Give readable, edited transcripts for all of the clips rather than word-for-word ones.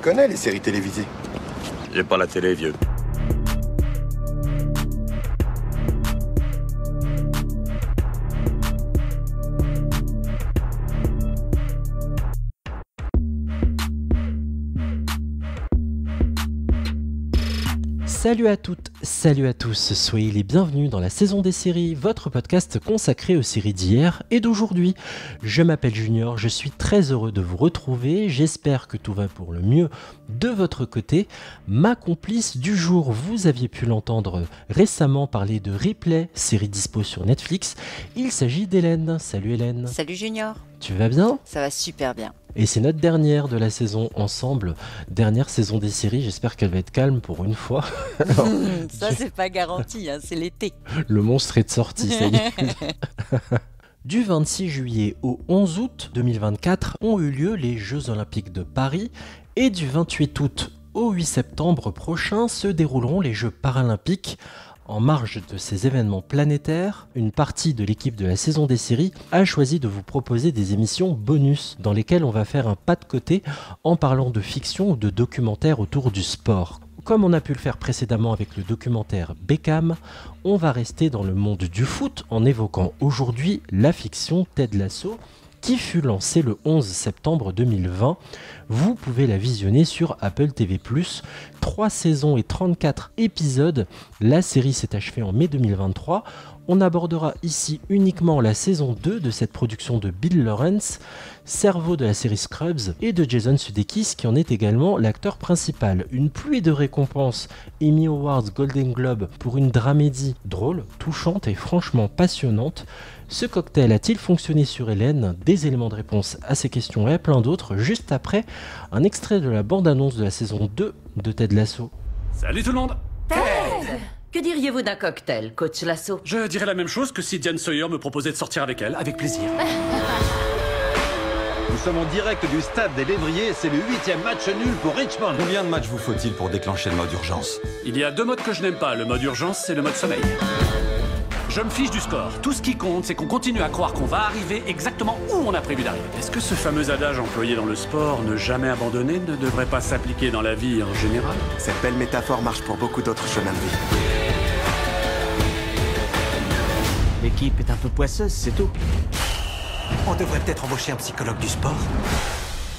connais les séries télévisées. J'ai pas la télé, vieux. Salut à toutes, salut à tous, soyez les bienvenus dans la saison des séries, votre podcast consacré aux séries d'hier et d'aujourd'hui. Je m'appelle Junior, je suis très heureux de vous retrouver, j'espère que tout va pour le mieux de votre côté. Ma complice du jour, vous aviez pu l'entendre récemment parler de Ripley, série dispo sur Netflix. Il s'agit d'Hélène. Salut Hélène. Salut Junior. Tu vas bien ? Ça va super bien. Et c'est notre dernière de la saison ensemble, dernière saison des séries, j'espère qu'elle va être calme pour une fois. Alors, ça c'est pas garanti, hein, c'est l'été. Le monstre est de sortie, ça y est. Du 26 juillet au 11 août 2024 ont eu lieu les Jeux Olympiques de Paris et du 28 août au 8 septembre prochain se dérouleront les Jeux Paralympiques. En marge de ces événements planétaires, une partie de l'équipe de la saison des séries a choisi de vous proposer des émissions bonus dans lesquelles on va faire un pas de côté en parlant de fiction ou de documentaire autour du sport. Comme on a pu le faire précédemment avec le documentaire Beckham, on va rester dans le monde du foot en évoquant aujourd'hui la fiction Ted Lasso qui fut lancée le 11 septembre 2020. Vous pouvez la visionner sur Apple TV+. 3 saisons et 34 épisodes. La série s'est achevée en mai 2023. On abordera ici uniquement la saison 2 de cette production de Bill Lawrence, cerveau de la série Scrubs, et de Jason Sudeikis qui en est également l'acteur principal. Une pluie de récompenses, Emmy Awards, Golden Globe pour une dramédie drôle, touchante et franchement passionnante. Ce cocktail a-t-il fonctionné sur Hélène ? Des éléments de réponse à ces questions et à plein d'autres juste après un extrait de la bande-annonce de la saison 2 de Ted Lasso. Salut tout le monde! Ted! Que diriez-vous d'un cocktail, coach Lasso? Je dirais la même chose que si Diane Sawyer me proposait de sortir avec elle, avec plaisir. Nous sommes en direct du stade des Lévriers, c'est le 8e match nul pour Richmond. Combien de matchs vous faut-il pour déclencher le mode urgence? Il y a 2 modes que je n'aime pas, le mode urgence et le mode sommeil. Je me fiche du score. Tout ce qui compte, c'est qu'on continue à croire qu'on va arriver exactement où on a prévu d'arriver. Est-ce que ce fameux adage employé dans le sport, ne jamais abandonner, ne devrait pas s'appliquer dans la vie en général? Cette belle métaphore marche pour beaucoup d'autres chemins de vie. L'équipe est un peu poisseuse, c'est tout. On devrait peut-être embaucher un psychologue du sport.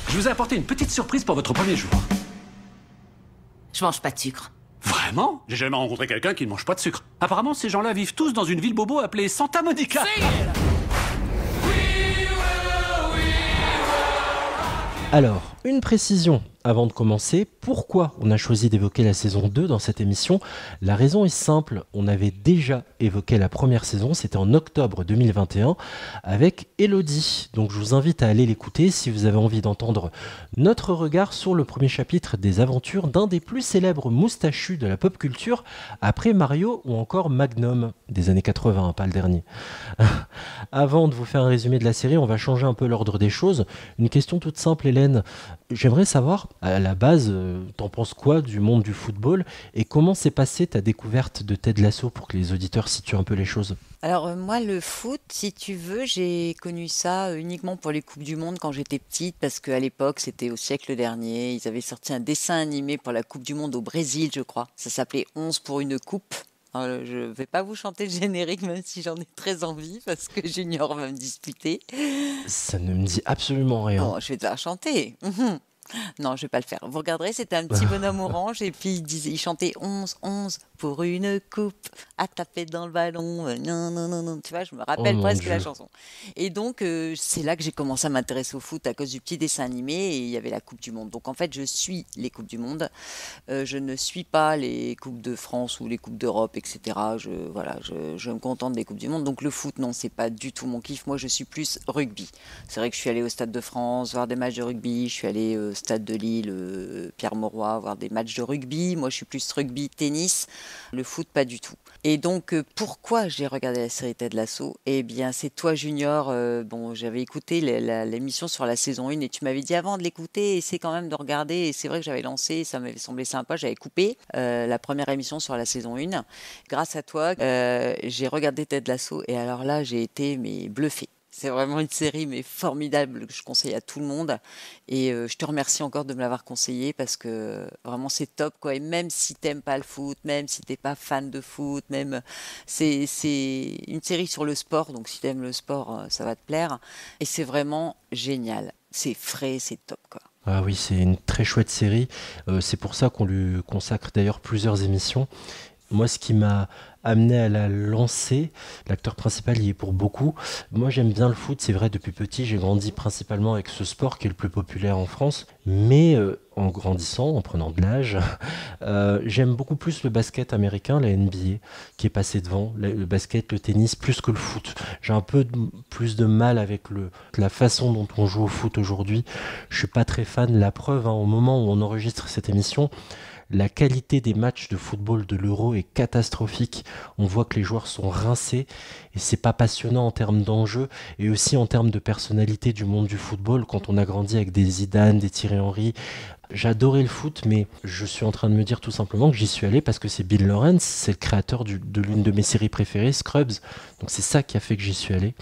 Je vous ai apporté une petite surprise pour votre premier jour. Je mange pas de sucre. Vraiment? J'ai jamais rencontré quelqu'un qui ne mange pas de sucre. Apparemment, ces gens-là vivent tous dans une ville bobo appelée Santa Monica. Alors, une précision avant de commencer, pourquoi on a choisi d'évoquer la saison 2 dans cette émission? La raison est simple, on avait déjà évoqué la première saison, c'était en octobre 2021 avec Elodie. Donc je vous invite à aller l'écouter si vous avez envie d'entendre notre regard sur le premier chapitre des aventures d'un des plus célèbres moustachus de la pop culture après Mario ou encore Magnum des années 80, pas le dernier. Avant de vous faire un résumé de la série, on va changer un peu l'ordre des choses. Une question toute simple, Hélène. J'aimerais savoir, à la base, t'en penses quoi du monde du football et comment s'est passée ta découverte de Ted Lasso pour que les auditeurs situent un peu les choses? Alors moi le foot, si tu veux, j'ai connu ça uniquement pour les Coupes du Monde quand j'étais petite parce qu'à l'époque c'était au siècle dernier, ils avaient sorti un dessin animé pour la Coupe du Monde au Brésil je crois, ça s'appelait 11 pour une coupe. Alors, je vais pas vous chanter le générique même si j'en ai très envie parce que Junior va me disputer. Ça ne me dit absolument rien. Bon, je vais te la chanter. Non, je vais pas le faire. Vous regarderez, c'était un petit bonhomme orange et puis il chantait 11, 11 pour une coupe, à taper dans le ballon. Non, non, non, non. Tu vois, je me rappelle presque la chanson. Et donc, c'est là que j'ai commencé à m'intéresser au foot à cause du petit dessin animé et il y avait la Coupe du Monde. Donc, en fait, je suis les Coupes du Monde. Je ne suis pas les Coupes de France ou les Coupes d'Europe, etc. Je me contente des Coupes du Monde. Donc, le foot, non, c'est pas du tout mon kiff. Moi, je suis plus rugby. C'est vrai que je suis allée au Stade de France voir des matchs de rugby. Je suis allée au Stade de Lille, Pierre Mauroy, voir des matchs de rugby. Moi, je suis plus rugby, tennis. Le foot, pas du tout. Et donc, pourquoi j'ai regardé la série Ted Lasso? Eh bien, c'est toi, Junior. J'avais écouté l'émission sur la saison 1 et tu m'avais dit avant de l'écouter, essaie quand même de regarder. Et c'est vrai que j'avais lancé, ça m'avait semblé sympa. J'avais coupé la première émission sur la saison 1. Grâce à toi, j'ai regardé Ted Lasso et alors là, j'ai été bluffée. C'est vraiment une série mais formidable que je conseille à tout le monde. Et je te remercie encore de me l'avoir conseillé parce que vraiment c'est top quoi. Et même si t'aimes pas le foot, même si t'es pas fan de foot, même c'est une série sur le sport. Donc si t'aimes le sport, ça va te plaire. Et c'est vraiment génial. C'est frais, c'est top quoi. Ah oui, c'est une très chouette série. C'est pour ça qu'on lui consacre d'ailleurs plusieurs émissions. Moi, ce qui m'a amené à la lancer, l'acteur principal y est pour beaucoup. Moi, j'aime bien le foot, c'est vrai, depuis petit, j'ai grandi principalement avec ce sport qui est le plus populaire en France. Mais en grandissant, en prenant de l'âge, j'aime beaucoup plus le basket américain, la NBA, qui est passé devant. Le basket, le tennis, plus que le foot. J'ai un peu plus de mal avec la façon dont on joue au foot aujourd'hui. Je suis pas très fan. La preuve, au moment où on enregistre cette émission, la qualité des matchs de football de l'Euro est catastrophique. On voit que les joueurs sont rincés et c'est pas passionnant en termes d'enjeu et aussi en termes de personnalité du monde du football. Quand on a grandi avec des Zidane, des Thierry Henry, j'adorais le foot, mais je suis en train de me dire tout simplement que j'y suis allé parce que c'est Bill Lawrence, c'est le créateur de l'une de mes séries préférées, Scrubs. Donc c'est ça qui a fait que j'y suis allé.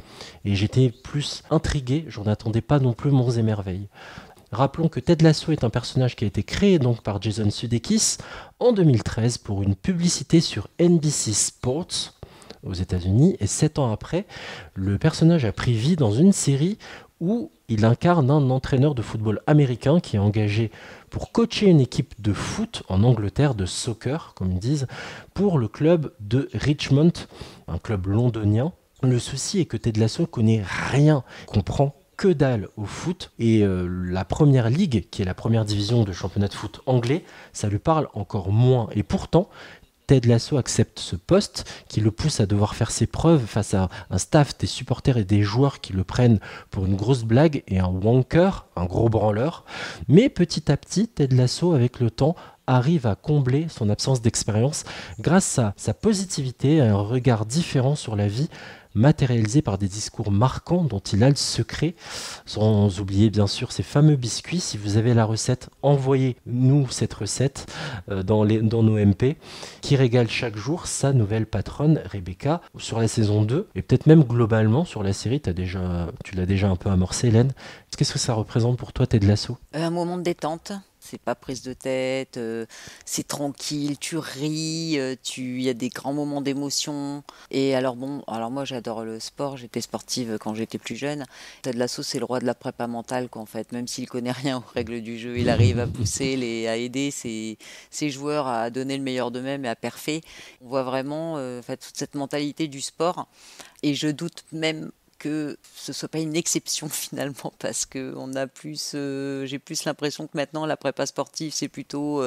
Et j'étais plus intrigué, j'en attendais pas non plus monts et merveilles. Rappelons que Ted Lasso est un personnage qui a été créé donc par Jason Sudeikis en 2013 pour une publicité sur NBC Sports aux États-Unis. Et 7 ans après, le personnage a pris vie dans une série où il incarne un entraîneur de football américain qui est engagé pour coacher une équipe de foot en Angleterre, de soccer comme ils disent, pour le club de Richmond, un club londonien. Le souci est que Ted Lasso connaît rien, comprend que dalle au foot et la première ligue, qui est la première division de championnat de foot anglais, ça lui parle encore moins. Et pourtant, Ted Lasso accepte ce poste qui le pousse à devoir faire ses preuves face à un staff, des supporters et des joueurs qui le prennent pour une grosse blague et un wanker, un gros branleur. Mais petit à petit, Ted Lasso, avec le temps, arrive à combler son absence d'expérience grâce à sa positivité et un regard différent sur la vie, matérialisé par des discours marquants dont il a le secret, sans oublier bien sûr ces fameux biscuits. Si vous avez la recette, envoyez-nous cette recette dans nos MP, qui régale chaque jour sa nouvelle patronne Rebecca sur la saison 2, et peut-être même globalement sur la série. Tu l'as déjà un peu amorcé, Hélène. Qu'est-ce que ça représente pour toi, Ted Lasso ? Un moment de détente. C'est pas prise de tête, c'est tranquille, tu ris, il y a des grands moments d'émotion. Et alors moi j'adore le sport, j'étais sportive quand j'étais plus jeune. Ted Lasso c'est le roi de la prépa mentale quoi, en fait, même s'il connaît rien aux règles du jeu, il arrive à pousser, à aider ses joueurs à donner le meilleur d'eux-mêmes et à perfer. On voit vraiment toute cette mentalité du sport et je doute même que ce soit pas une exception finalement parce que j'ai plus l'impression que maintenant la prépa sportive c'est plutôt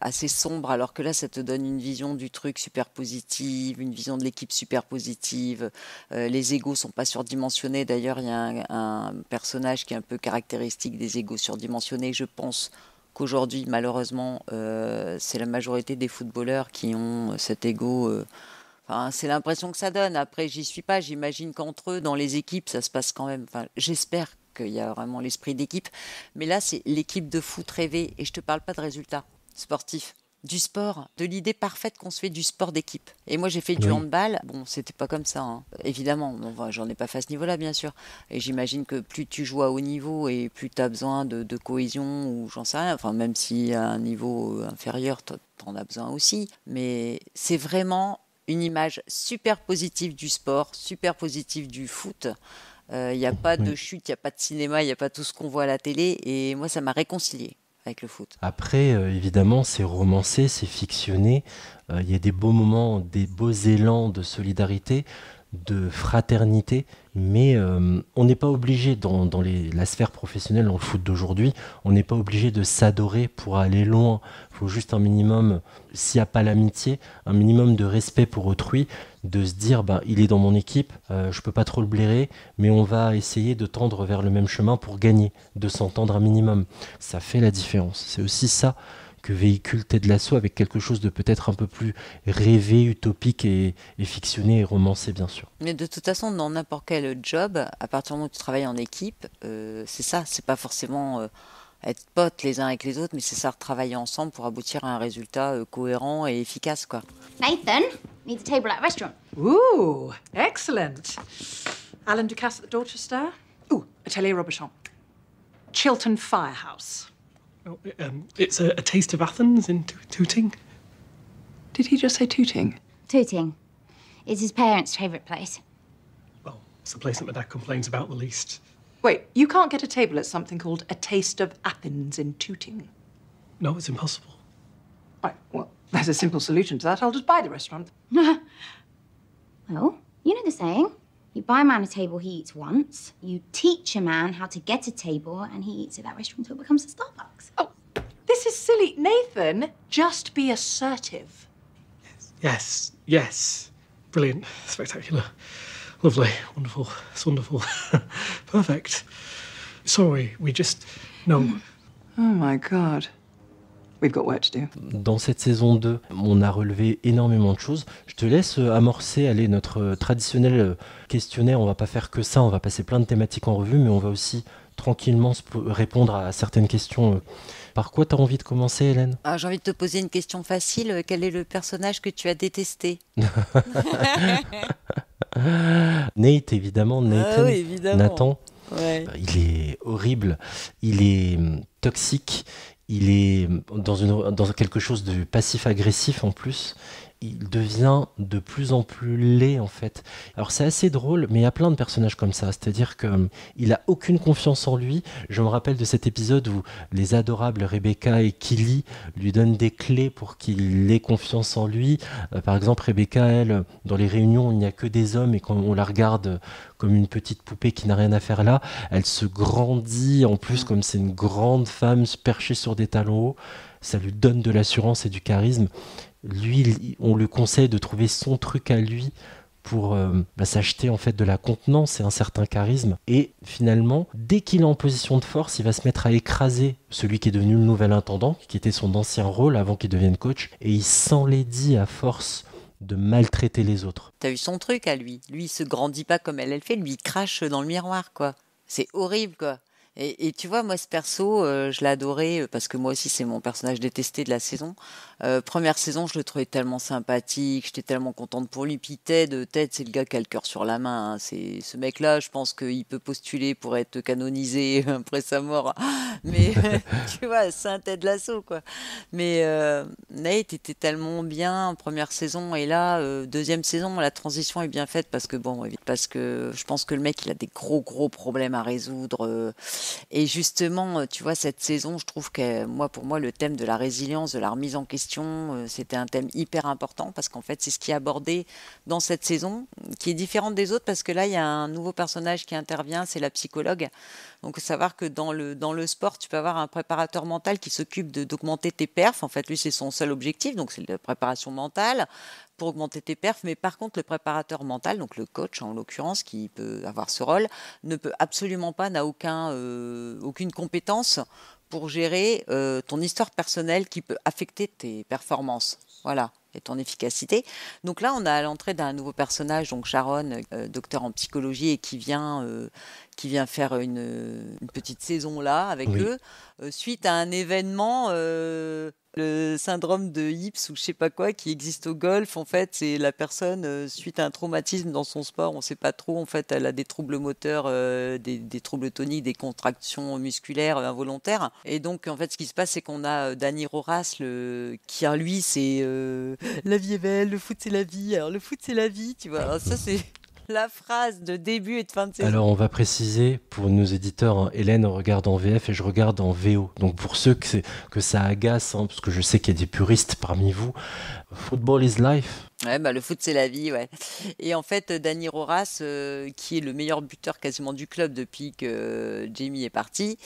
assez sombre alors que là ça te donne une vision du truc super positive, une vision de l'équipe super positive, les égos sont pas surdimensionnés, d'ailleurs il y a un personnage qui est un peu caractéristique des égos surdimensionnés, je pense qu'aujourd'hui malheureusement c'est la majorité des footballeurs qui ont cet ego. C'est l'impression que ça donne. Après, j'y suis pas. J'imagine qu'entre eux, dans les équipes, ça se passe quand même. J'espère qu'il y a vraiment l'esprit d'équipe. Mais là, c'est l'équipe de foot rêvée. Et je te parle pas de résultats sportifs. Du sport, de l'idée parfaite qu'on se fait du sport d'équipe. Et moi, j'ai fait du handball. Bon, c'était pas comme ça, hein. Évidemment. J'en ai pas fait à ce niveau-là, bien sûr. Et j'imagine que plus tu joues à haut niveau et plus tu as besoin de cohésion ou j'en sais rien. Enfin, même si à un niveau inférieur, t'en as besoin aussi. Mais c'est vraiment une image super positive du sport, super positive du foot. Il n'y a pas de chute, il n'y a pas de cinéma, il n'y a pas tout ce qu'on voit à la télé. Et moi, ça m'a réconciliée avec le foot. Après, évidemment, c'est romancé, c'est fictionné. Il y a des beaux moments, des beaux élans de solidarité, de fraternité. Mais on n'est pas obligé, dans la sphère professionnelle, dans le foot d'aujourd'hui, on n'est pas obligé de s'adorer pour aller loin. Il faut juste un minimum, s'il n'y a pas l'amitié, un minimum de respect pour autrui, de se dire, il est dans mon équipe, je peux pas trop le blairer, mais on va essayer de tendre vers le même chemin pour gagner, de s'entendre un minimum. Ça fait la différence. C'est aussi ça que véhicule Ted Lasso, avec quelque chose de peut-être un peu plus rêvé, utopique et fictionné et romancé, bien sûr. Mais de toute façon, dans n'importe quel job, à partir du moment où tu travailles en équipe, c'est ça, c'est pas forcément être potes les uns avec les autres, mais c'est ça, travailler ensemble pour aboutir à un résultat cohérent et efficace, quoi. Nathan needs a table at a restaurant. Ooh, excellent. Alan Ducasse at the Dorchester. Ooh, Atelier Robuchon. Chiltern Firehouse. Oh, it's a taste of Athens in Tooting. Did he just say Tooting? Tooting. It's his parents' favourite place. Well, it's the place that my dad complains about the least. Wait, you can't get a table at something called A Taste of Athens in Tooting? No, it's impossible. Right, well, there's a simple solution to that. I'll just buy the restaurant. Well, you know the saying. You buy a man a table he eats once, you teach a man how to get a table, and he eats at that restaurant until it becomes a Starbucks. Oh, this is silly. Nathan, just be assertive. Yes. Brilliant. Spectacular. Lovely. Wonderful. It's wonderful. Perfect. Sorry, we just... No. Oh my God. We've got work to do. Dans cette saison 2, on a relevé énormément de choses. Je te laisse amorcer, allez, notre traditionnel questionnaire. On va pas faire que ça, on va passer plein de thématiques en revue, mais on va aussi tranquillement répondre à certaines questions. Par quoi tu as envie de commencer, Hélène ? J'ai envie de te poser une question facile. Quel est le personnage que tu as détesté ? Nate, évidemment. Nathan. Oui, évidemment. Nathan. Ouais. Il est horrible, il est toxique, il est dans quelque chose de passif-agressif en plus. Il devient de plus en plus laid en fait. Alors c'est assez drôle, mais il y a plein de personnages comme ça. C'est-à-dire qu'il a aucune confiance en lui. Je me rappelle de cet épisode où les adorables Rebecca et Killy lui donnent des clés pour qu'il ait confiance en lui. Par exemple, Rebecca, elle, dans les réunions, il n'y a que des hommes et quand on la regarde comme une petite poupée qui n'a rien à faire là, elle se grandit. En plus, comme c'est une grande femme perchée sur des talons hauts, ça lui donne de l'assurance et du charisme. Lui, on lui conseille de trouver son truc à lui pour s'acheter en fait de la contenance et un certain charisme. Et finalement, dès qu'il est en position de force, il va se mettre à écraser celui qui est devenu le nouvel intendant, qui était son ancien rôle avant qu'il devienne coach, et il s'enlaidit à force de maltraiter les autres. T'as eu son truc à lui. Lui, il se grandit pas comme elle le fait. Lui, il crache dans le miroir, quoi. C'est horrible, quoi. Et tu vois, moi, ce perso, je l'ai adoré parce que moi aussi, c'est mon personnage détesté de la saison. Première saison, je le trouvais tellement sympathique, j'étais tellement contente pour lui. Puis Ted, c'est le gars qui a le cœur sur la main. Hein. C'est ce mec-là, je pense qu'il peut postuler pour être canonisé après sa mort. Mais tu vois, c'est un Ted Lasso, quoi. Mais Nate était tellement bien en première saison. Et là, deuxième saison, la transition est bien faite parce que je pense que le mec, il a des gros problèmes à résoudre. Et justement, tu vois, cette saison, je trouve que pour moi, le thème de la résilience, de la remise en question, c'était un thème hyper important parce qu'en fait, c'est ce qui est abordé dans cette saison, qui est différente des autres parce que là, il y a un nouveau personnage qui intervient, c'est la psychologue. Donc, il faut savoir que dans le sport, tu peux avoir un préparateur mental qui s'occupe d'augmenter tes perfs. En fait, lui, c'est son seul objectif, donc c'est la préparation mentale pour augmenter tes perfs, mais par contre le préparateur mental, donc le coach en l'occurrence qui peut avoir ce rôle, ne peut absolument pas, n'a aucune compétence pour gérer ton histoire personnelle qui peut affecter tes performances, voilà, et ton efficacité. Donc là on a à l'entrée d'un nouveau personnage, donc Sharon, docteur en psychologie et qui vient faire une petite saison là avec eux, suite à un événement, le syndrome de Hips ou je sais pas quoi qui existe au golf. En fait, c'est la personne suite à un traumatisme dans son sport, on sait pas trop. En fait, elle a des troubles moteurs, des troubles toniques, des contractions musculaires involontaires. Et donc, en fait, ce qui se passe, c'est qu'on a Danny Roras, qui lui, c'est la vie est belle, le foot c'est la vie. Alors le foot c'est la vie, tu vois. Alors, ça c'est la phrase de début et de fin de saison. Alors on va préciser pour nos éditeurs, hein, Hélène regarde en VF et je regarde en VO. Donc pour ceux que ça agace, hein, parce que je sais qu'il y a des puristes parmi vous, football is life. Ouais, le foot c'est la vie, ouais. Et en fait, Danny Roras, qui est le meilleur buteur quasiment du club depuis que Jamie est parti,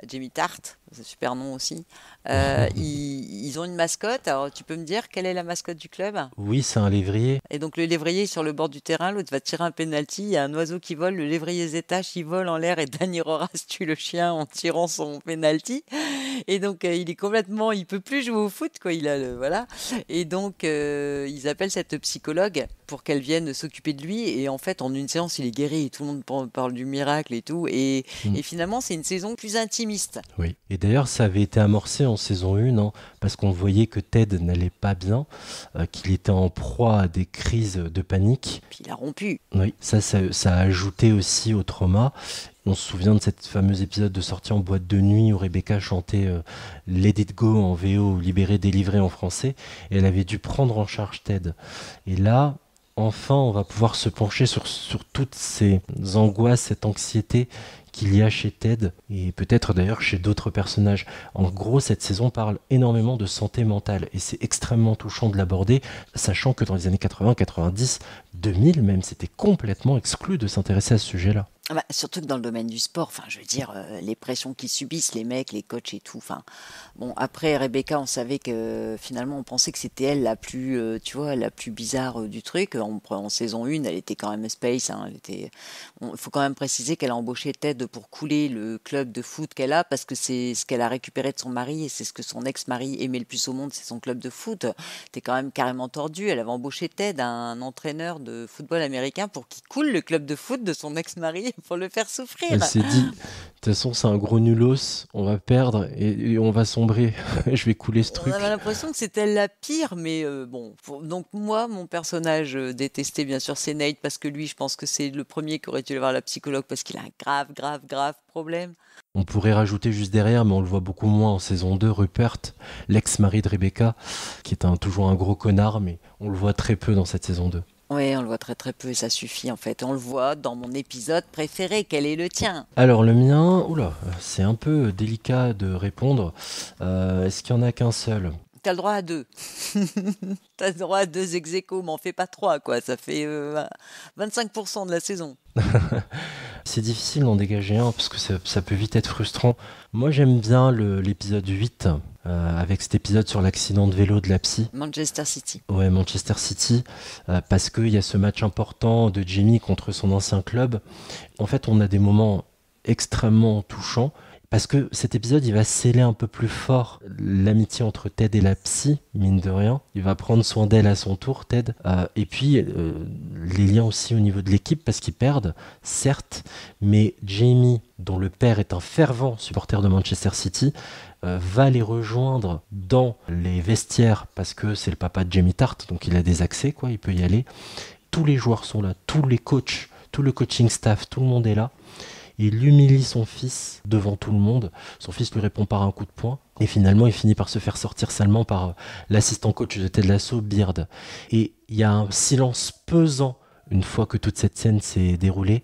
Jamie Tart, c'est un super nom aussi. Ils ont une mascotte. Alors tu peux me dire quelle est la mascotte du club ? Oui, c'est un lévrier. Et donc le lévrier est sur le bord du terrain, l'autre va tirer un penalty, il y a un oiseau qui vole, le lévrier se détache, il vole en l'air et Danny Roras tue le chien en tirant son penalty. Et donc, il est complètement, il peut plus jouer au foot, quoi. Voilà. Et donc, ils appellent cette psychologue pour qu'elle vienne s'occuper de lui. Et en fait, en une séance, il est guéri. Et tout le monde parle du miracle et tout. Et finalement, c'est une saison plus intimiste. Oui. Et d'ailleurs, ça avait été amorcé en saison 1, hein, parce qu'on voyait que Ted n'allait pas bien, qu'il était en proie à des crises de panique. Puis il a rompu. Oui, ça a ajouté aussi au trauma. On se souvient de cet fameux épisode de sortie en boîte de nuit où Rebecca chantait Let It Go en VO, Libéré, délivré en français, et elle avait dû prendre en charge Ted. Et là, enfin, on va pouvoir se pencher sur toutes ces angoisses, cette anxiété qu'il y a chez Ted, et peut-être d'ailleurs chez d'autres personnages. En gros, cette saison parle énormément de santé mentale, et c'est extrêmement touchant de l'aborder, sachant que dans les années 80, 90, 2000 même, c'était complètement exclu de s'intéresser à ce sujet-là. Surtout que dans le domaine du sport, je veux dire, les pressions qu'ils subissent, les mecs, les coachs et tout. Bon, après Rebecca, on savait que finalement, on pensait que c'était elle la plus, la plus bizarre du truc. En saison 1, elle était quand même space. Il faut quand même préciser qu'elle a embauché Ted pour couler le club de foot qu'elle a, parce que c'est ce qu'elle a récupéré de son mari et c'est ce que son ex-mari aimait le plus au monde, c'est son club de foot. T'es quand même carrément tordu. Elle avait embauché Ted, un entraîneur de football américain, pour qu'il coule le club de foot de son ex-mari, pour le faire souffrir. Elle s'est dit, de toute façon, c'est un gros nulos, on va perdre et on va sombrer. Je vais couler ce truc. On avait l'impression que c'était elle la pire, mais bon. Donc moi, mon personnage détesté, bien sûr, c'est Nate, parce que lui, je pense que c'est le premier qui aurait dû aller voir la psychologue, parce qu'il a un grave problème. On pourrait rajouter juste derrière, mais on le voit beaucoup moins en saison 2, Rupert, l'ex-mari de Rebecca, qui est toujours un gros connard, mais on le voit très peu dans cette saison 2. Oui, on le voit très peu et ça suffit en fait. On le voit dans mon épisode préféré. Quel est le tien? Alors le mien, c'est un peu délicat de répondre. Est-ce qu'il n'y en a qu'un seul? T'as le droit à 2. T'as le droit à 2 ex-aequo, mais en fais pas 3, quoi. Ça fait 25% de la saison. C'est difficile d'en dégager un parce que ça peut vite être frustrant. Moi, j'aime bien l'épisode 8 avec cet épisode sur l'accident de vélo de la psy. Manchester City. Ouais, Manchester City, parce qu'il y a ce match important de Jamie contre son ancien club. En fait, on a des moments extrêmement touchants. Parce que cet épisode, il va sceller un peu plus fort l'amitié entre Ted et la psy, mine de rien. Il va prendre soin d'elle à son tour, Ted. Et puis, les liens aussi au niveau de l'équipe, parce qu'ils perdent, certes. Mais Jamie, dont le père est un fervent supporter de Manchester City, va les rejoindre dans les vestiaires, parce que c'est le papa de Jamie Tart, donc il a des accès, quoi, il peut y aller. Tous les joueurs sont là, tous les coachs, tout le coaching staff, tout le monde est là. Il humilie son fils devant tout le monde. Son fils lui répond par un coup de poing. Et finalement, il finit par se faire sortir salement par l'assistant coach de Ted Lasso, Beard. Et il y a un silence pesant une fois que toute cette scène s'est déroulée.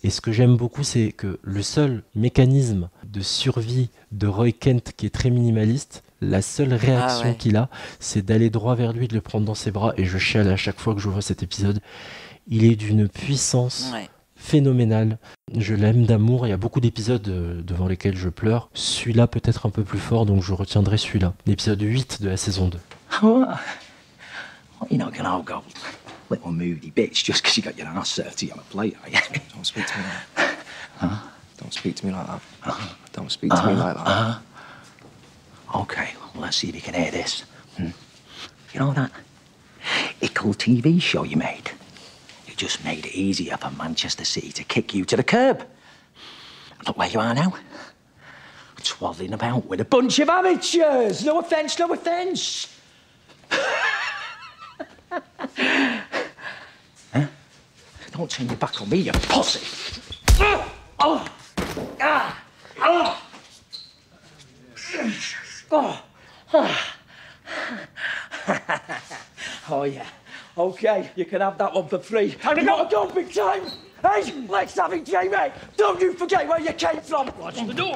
Et ce que j'aime beaucoup, c'est que le seul mécanisme de survie de Roy Kent, qui est très minimaliste, la seule réaction qu'il a, c'est d'aller droit vers lui, de le prendre dans ses bras. Et je chiale à chaque fois que je vois cet épisode. Il est d'une puissance... phénoménal. Je l'aime d'amour. Il y a beaucoup d'épisodes devant lesquels je pleure. Celui-là peut-être un peu plus fort, donc je retiendrai celui-là. L'épisode 8 de la saison 2. Oh, you're not gonna all go little moody bitch just because you got your ass served to you on a plate, are you? Don't speak to me like that. Huh? Don't speak to me like that. Don't speak to me like that. Okay, well, let's see if you can hear this. You know that Ickle TV show you made? You just made it easier for Manchester City to kick you to the curb. And look where you are now. Twaddling about with a bunch of amateurs. No offence, no offence. Huh? Don't turn your back on me, you pussy. Oh! Ah! Oh! Oh, yeah. Okay, you can have that one for free. Time to go, go, big time! Hey, let's have it, Jamie! Don't you forget where you came from! Watch the door!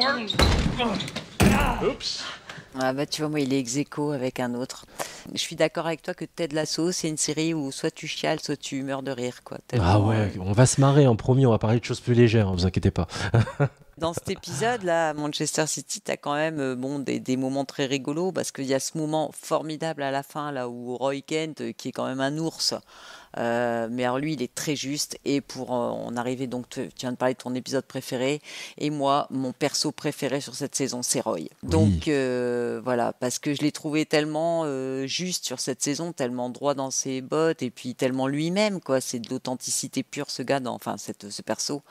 Oops! Ah bah tu vois, moi il est ex-aequo avec un autre. Je suis d'accord avec toi que Ted Lasso, c'est une série où soit tu chiales, soit tu meurs de rire, quoi. Ah ouais, on va se marrer en premier, on va parler de choses plus légères, vous inquiétez pas. Dans cet épisode-là, Manchester City, t'as quand même des moments très rigolos, parce qu'il y a ce moment formidable à la fin, là où Roy Kent, qui est quand même un ours, Mais alors lui, il est très juste. Et pour en arriver, donc tu viens de parler de ton épisode préféré. Et moi, mon perso préféré sur cette saison, c'est Roy. Donc voilà, parce que je l'ai trouvé tellement juste sur cette saison, tellement droit dans ses bottes, et puis tellement lui-même, quoi. C'est de l'authenticité pure, ce gars, ce perso.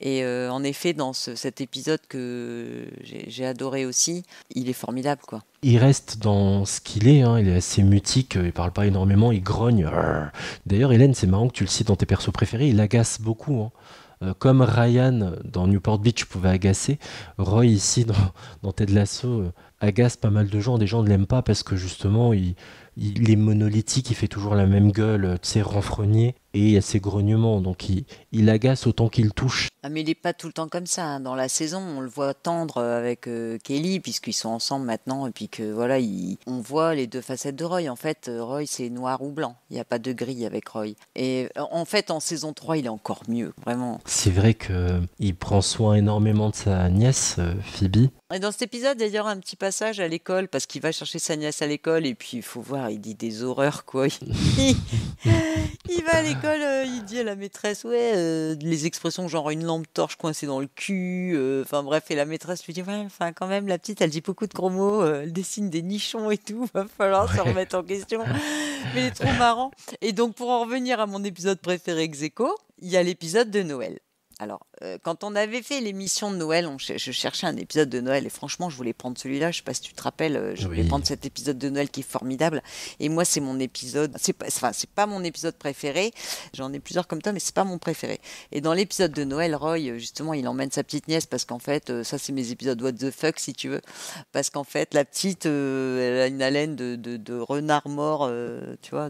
Et en effet, dans cet épisode que j'ai adoré aussi, il est formidable, quoi. Il reste dans ce qu'il est, hein. Il est assez mutique, il parle pas énormément, il grogne. D'ailleurs, Hélène, c'est marrant que tu le cites dans tes persos préférés, il agace beaucoup, hein. Comme Ryan dans Newport Beach pouvait agacer, Roy ici dans Ted Lasso agace pas mal de gens. Des gens ne l'aiment pas parce que justement il est monolithique, il fait toujours la même gueule, tu sais, renfrogné, et il y a ses grognements, donc il agace autant qu'il touche. Ah, mais il n'est pas tout le temps comme ça, hein. Dans la saison, on le voit tendre avec Kelly, puisqu'ils sont ensemble maintenant, et puis que voilà, on voit les deux facettes de Roy. En fait, Roy, c'est noir ou blanc. Il n'y a pas de gris avec Roy. Et en fait, en saison 3, il est encore mieux, vraiment. C'est vrai qu'il prend soin énormément de sa nièce, Phoebe. Et dans cet épisode, il y a d'ailleurs un petit passage à l'école, parce qu'il va chercher sa nièce à l'école, et puis il faut voir, il dit des horreurs, quoi. Il va à l'école, il dit à la maîtresse, les expressions genre une lampe torche coincée dans le cul, enfin bref, et la maîtresse lui dit, quand même, la petite, elle dit beaucoup de gros mots, elle dessine des nichons et tout, va falloir se remettre en question. Mais il est trop marrant. Et donc, pour en revenir à mon épisode préféré ex-aequo, il y a l'épisode de Noël. Alors, quand on avait fait l'émission de Noël, je cherchais un épisode de Noël et franchement, je voulais prendre celui-là. Je sais pas si tu te rappelles, je voulais prendre cet épisode de Noël qui est formidable. Et moi, c'est mon épisode. C'est pas mon épisode préféré. J'en ai plusieurs comme toi, mais c'est pas mon préféré. Et dans l'épisode de Noël, Roy, justement, il emmène sa petite nièce parce qu'en fait, ça, c'est mes épisodes what the fuck, si tu veux. Parce qu'en fait, la petite, elle a une haleine de renard mort, tu vois.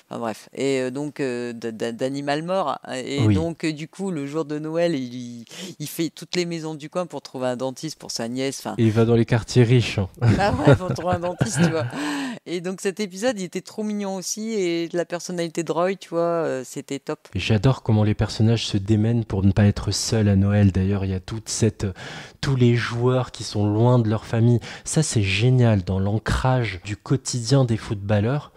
Enfin bref. Et donc, d'animal mort. Et donc, du coup, le jour de Noël, il fait toutes les maisons du coin pour trouver un dentiste pour sa nièce. Et il va dans les quartiers riches. Ah ouais, pour trouver un dentiste, tu vois. Et donc cet épisode, il était trop mignon aussi, et la personnalité de Roy, tu vois, c'était top. Et j'adore comment les personnages se démènent pour ne pas être seuls à Noël. D'ailleurs, il y a tous les joueurs qui sont loin de leur famille. Ça, c'est génial dans l'ancrage du quotidien des footballeurs.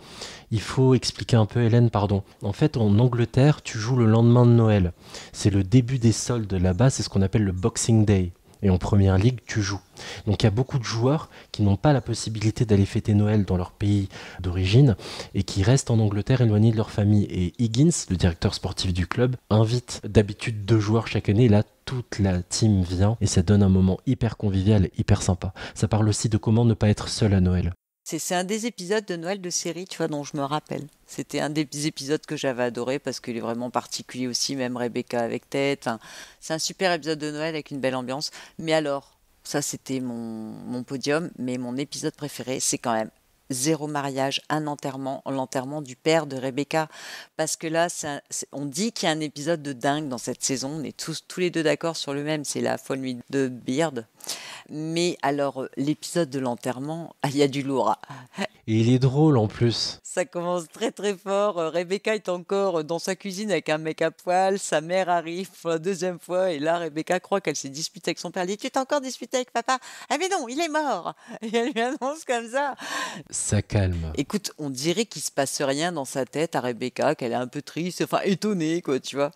Il faut expliquer un peu, Hélène, pardon. En fait, en Angleterre, tu joues le lendemain de Noël. C'est le début des soldes là-bas, c'est ce qu'on appelle le Boxing Day. Et en première ligue, tu joues. Donc il y a beaucoup de joueurs qui n'ont pas la possibilité d'aller fêter Noël dans leur pays d'origine et qui restent en Angleterre éloignés de leur famille. Et Higgins, le directeur sportif du club, invite d'habitude 2 joueurs chaque année. Et là, toute la team vient et ça donne un moment hyper convivial et hyper sympa. Ça parle aussi de comment ne pas être seul à Noël. C'est un des épisodes de Noël de série, tu vois, dont je me rappelle. C'était un des épisodes que j'avais adoré parce qu'il est vraiment particulier aussi, même Rebecca avec Ted. Enfin, c'est un super épisode de Noël avec une belle ambiance. Mais alors, ça c'était mon podium, mais mon épisode préféré, c'est quand même 0 mariage, un enterrement, l'enterrement du père de Rebecca. Parce que là, on dit qu'il y a un épisode de dingue dans cette saison. On est tous les deux d'accord sur le même, c'est la folle nuit de Beard. Mais alors, l'épisode de l'enterrement, il y a du lourd. Et il est drôle en plus. Ça commence très très fort. Rebecca est encore dans sa cuisine avec un mec à poil. Sa mère arrive pour la 2e fois. Et là, Rebecca croit qu'elle s'est disputée avec son père. Elle dit, tu t'es encore disputée avec papa? Ah mais non, il est mort. Et elle lui annonce comme ça. Ça calme. Écoute, on dirait qu'il se passe rien dans sa tête à Rebecca, qu'elle est un peu triste, enfin étonnée, quoi, tu vois.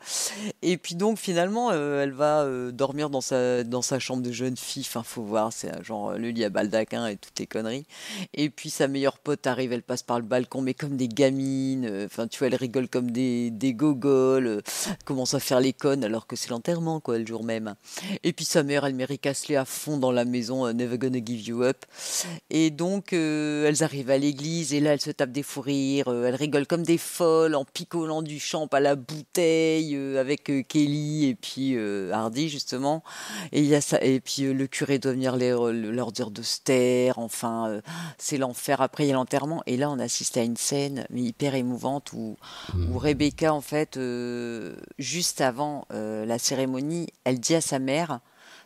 Et puis donc, finalement, elle va dormir dans sa chambre de jeune fille. Enfin, faut voir, c'est genre le lit à baldaquin et toutes les conneries. Et puis sa meilleure pote arrive, elle passe par le balcon, mais comme des gamines. Enfin, tu vois, elle rigole comme des gogoles. Commence à faire les connes alors que c'est l'enterrement, quoi, le jour même. Et puis sa mère, elle met Rick Astley à fond dans la maison, Never Gonna Give You Up. Et donc, elles arrivent à l'église et là, elles se tapent des fous rires. Elles rigolent comme des folles en picolant du champ à la bouteille avec Kelly et puis Hardy, justement. Et il y a ça. Et puis le curé doit venir leur dire de se taire. Enfin, c'est l'enfer. Après, il y a l'enterrement. Et là, on assiste à une scène hyper émouvante où Rebecca, en fait, juste avant la cérémonie, elle dit à sa mère,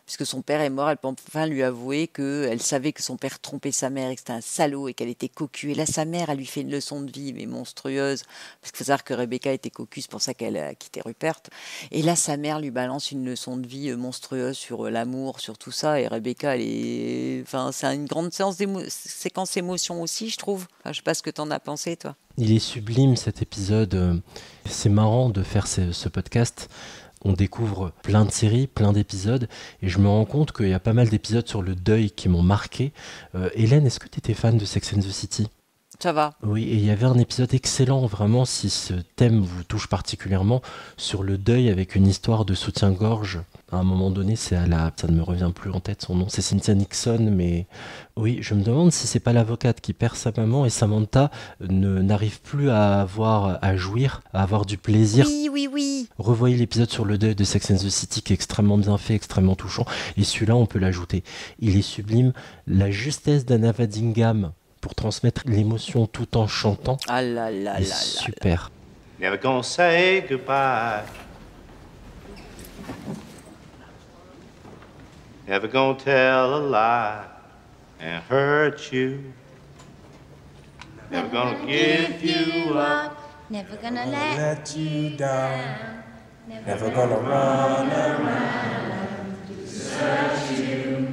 puisque son père est mort, elle peut enfin lui avouer qu'elle savait que son père trompait sa mère et que c'était un salaud et qu'elle était cocu. Et là, sa mère, elle lui fait une leçon de vie, mais monstrueuse, parce qu'il faut savoir que Rebecca était cocu, c'est pour ça qu'elle a quitté Rupert. Et là, sa mère lui balance une leçon de vie monstrueuse sur l'amour, sur tout ça, et Rebecca, c'est une grande séquence émotion aussi, je trouve. Enfin, je sais pas ce que t'en as pensé, toi. Il est sublime cet épisode. C'est marrant de faire ce podcast. On découvre plein de séries, plein d'épisodes, et je me rends compte qu'il y a pas mal d'épisodes sur le deuil qui m'ont marqué. Hélène, est-ce que tu étais fan de Sex and the City ? Ça va. Oui, et il y avait un épisode excellent, vraiment, si ce thème vous touche particulièrement, sur le deuil avec une histoire de soutien-gorge. À un moment donné, ça ne me revient plus en tête son nom, c'est Cynthia Nixon, mais oui, je me demande si c'est pas l'avocate qui perd sa maman et Samantha n'arrive plus à jouir, à avoir du plaisir. Oui. Revoyez l'épisode sur le deuil de Sex and the City qui est extrêmement bien fait, extrêmement touchant, et celui-là, on peut l'ajouter. Il est sublime, la justesse d'Anna Waddingham pour transmettre l'émotion tout en chantant. Ah là là là super. Never gonna say goodbye. Never gonna tell a lie and hurt you. Never gonna give you up. Never gonna let you down. Never gonna run around, desert you.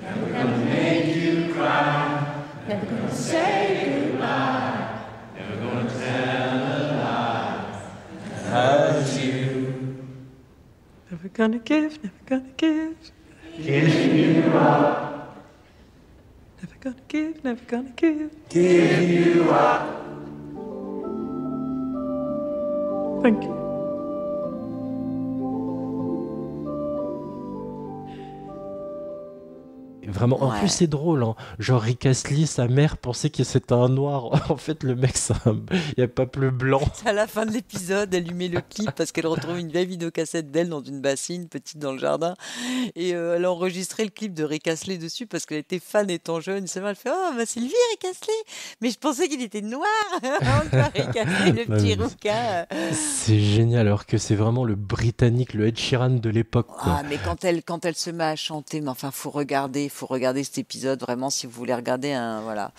Never gonna make you cry. Never gonna say goodbye. Never gonna tell a lie and hurt you. Never gonna give. Give you up. Never gonna give. Give you up. Thank you. Vraiment, en plus c'est drôle, hein. Genre Rick Astley, sa mère pensait que c'était un noir. En fait, le mec, il n'y a pas plus blanc. À la fin de l'épisode, elle lui met le clip parce qu'elle retrouve une vieille vidéocassette d'elle dans une bassine petite dans le jardin. Et elle a enregistré le clip de Rick Astley dessus parce qu'elle était fan étant jeune. Sa mère, elle fait « Oh, bah, c'est lui, Rick Astley !» Mais je pensais qu'il était noir. Rick Astley, le petit rouquin. C'est génial, alors que c'est vraiment le Britannique, le Ed Sheeran de l'époque. Ah, mais quand elle se met à chanter, mais enfin, faut regarder cet épisode vraiment si vous voulez regarder voilà.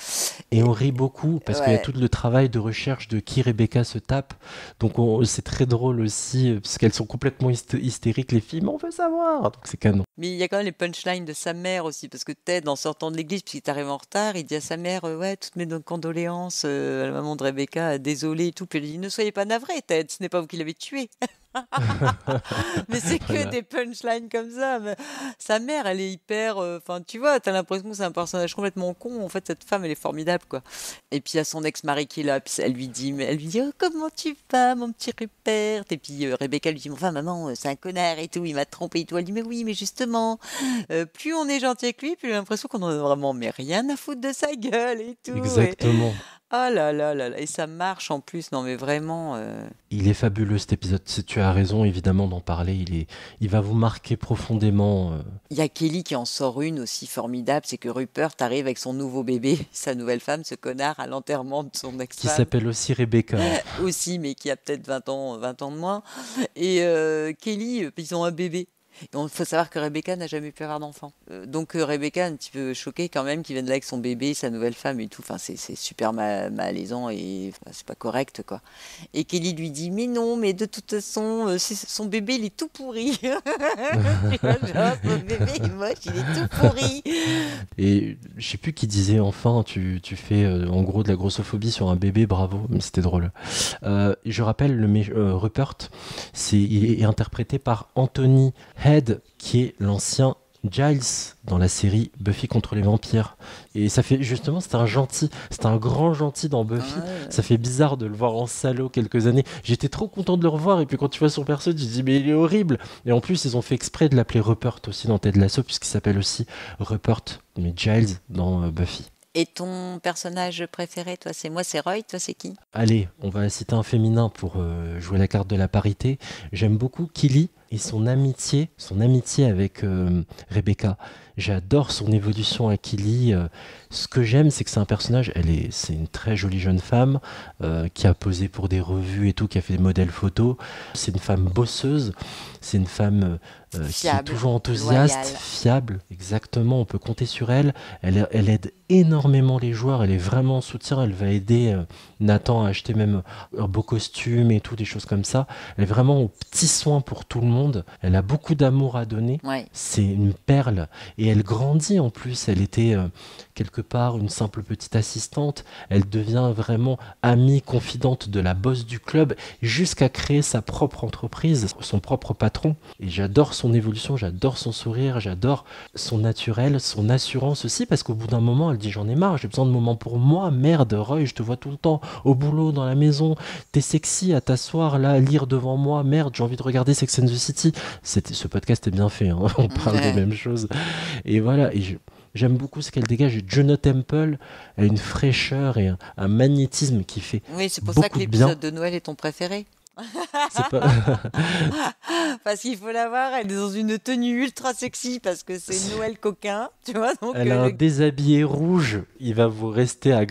Et on rit beaucoup parce qu'il y a tout le travail de recherche de qui Rebecca se tape. Donc c'est très drôle aussi parce qu'elles sont complètement hystériques les filles, mais on veut savoir. Donc c'est canon. Mais il y a quand même les punchlines de sa mère aussi parce que Ted, en sortant de l'église, puisqu'il est arrivé en retard, il dit à sa mère ouais, toutes mes condoléances à la maman de Rebecca, désolée et tout. Puis elle dit ne soyez pas navré, Ted, ce n'est pas vous qui l'avez tué. Mais c'est que des punchlines comme ça. Mais sa mère, elle est hyper. Enfin, tu vois, t'as l'impression que c'est un personnage complètement con. En fait, cette femme, elle est formidable, quoi. Et puis il y a son ex-mari qui est là. Puis elle lui dit oh, comment tu vas, mon petit Rupert. Et puis Rebecca lui dit enfin, maman, c'est un connard et tout. Il m'a trompé et tout. Elle dit mais oui, mais justement, plus on est gentil avec lui, plus j'ai l'impression qu'on en a vraiment mais rien à foutre de sa gueule et tout. Exactement. Ah là là là là, et ça marche en plus, non mais vraiment... Il est fabuleux cet épisode, tu as raison évidemment d'en parler, il va vous marquer profondément. Il y a Kelly qui en sort une aussi formidable, c'est que Rupert arrive avec son nouveau bébé, sa nouvelle femme, ce connard, à l'enterrement de son ex-femme. Qui s'appelle aussi Rebecca. Aussi, mais qui a peut-être 20 ans de moins. Et Kelly, ils ont un bébé. Il faut savoir que Rebecca n'a jamais pu avoir d'enfant. Donc Rebecca un petit peu choquée quand même qu'il vienne là avec son bébé, sa nouvelle femme et tout. Enfin, c'est super malaisant et c'est pas correct, quoi. Et Kelly lui dit mais non, mais de toute façon, son bébé il est tout pourri. Genre, son bébé est moche, il est tout pourri. Et je sais plus qui disait enfin tu fais en gros de la grossophobie sur un bébé, bravo, mais c'était drôle. Je rappelle Rupert, il est interprété par Anthony Head, qui est l'ancien Giles dans la série Buffy contre les vampires. Et ça fait justement, c'était un grand gentil dans Buffy. Ça fait bizarre de le voir en salaud quelques années. J'étais trop content de le revoir et puis quand tu vois son perso, tu te dis mais il est horrible. Et en plus, ils ont fait exprès de l'appeler Rupert aussi dans Ted Lasso puisqu'il s'appelle aussi Rupert, mais Giles dans Buffy. Et ton personnage préféré, toi, c'est moi, c'est Roy, toi, c'est qui ? Allez, on va citer un féminin pour jouer la carte de la parité. J'aime beaucoup Killy. Et son amitié avec Rebecca. J'adore son évolution à Killy. Ce que j'aime, c'est que c'est un personnage, c'est une très jolie jeune femme qui a posé pour des revues et tout, qui a fait des modèles photos. C'est une femme bosseuse, c'est une femme qui est toujours enthousiaste, loyale. fiable, exactement, on peut compter sur elle. Elle aide énormément les joueurs, elle est vraiment en soutien, elle va aider Nathan à acheter même un beau costume et tout, des choses comme ça. Elle est vraiment aux petits soins pour tout le monde, elle a beaucoup d'amour à donner, c'est une perle. Et elle grandit en plus, elle était quelque part une simple petite assistante, elle devient vraiment amie, confidente de la boss du club, jusqu'à créer sa propre entreprise, son propre patron. Et j'adore son évolution, j'adore son sourire, j'adore son naturel, son assurance aussi, parce qu'au bout d'un moment, elle dit j'en ai marre, j'ai besoin de moments pour moi, merde, Roy, je te vois tout le temps, au boulot, dans la maison, t'es sexy à t'asseoir là, à lire devant moi, merde, j'ai envie de regarder Sex and the City. Ce podcast est bien fait, hein, on parle des mêmes choses. Et voilà, et j'aime beaucoup ce qu'elle dégage. Juno Temple a une fraîcheur et un magnétisme qui fait Oui, c'est pour beaucoup ça que de bien. l'épisode de Noël est ton préféré. C'est pas... Parce qu'il faut la voir, elle est dans une tenue ultra sexy parce que c'est Noël coquin, tu vois. Donc Elle a un déshabillé rouge, il va vous rester à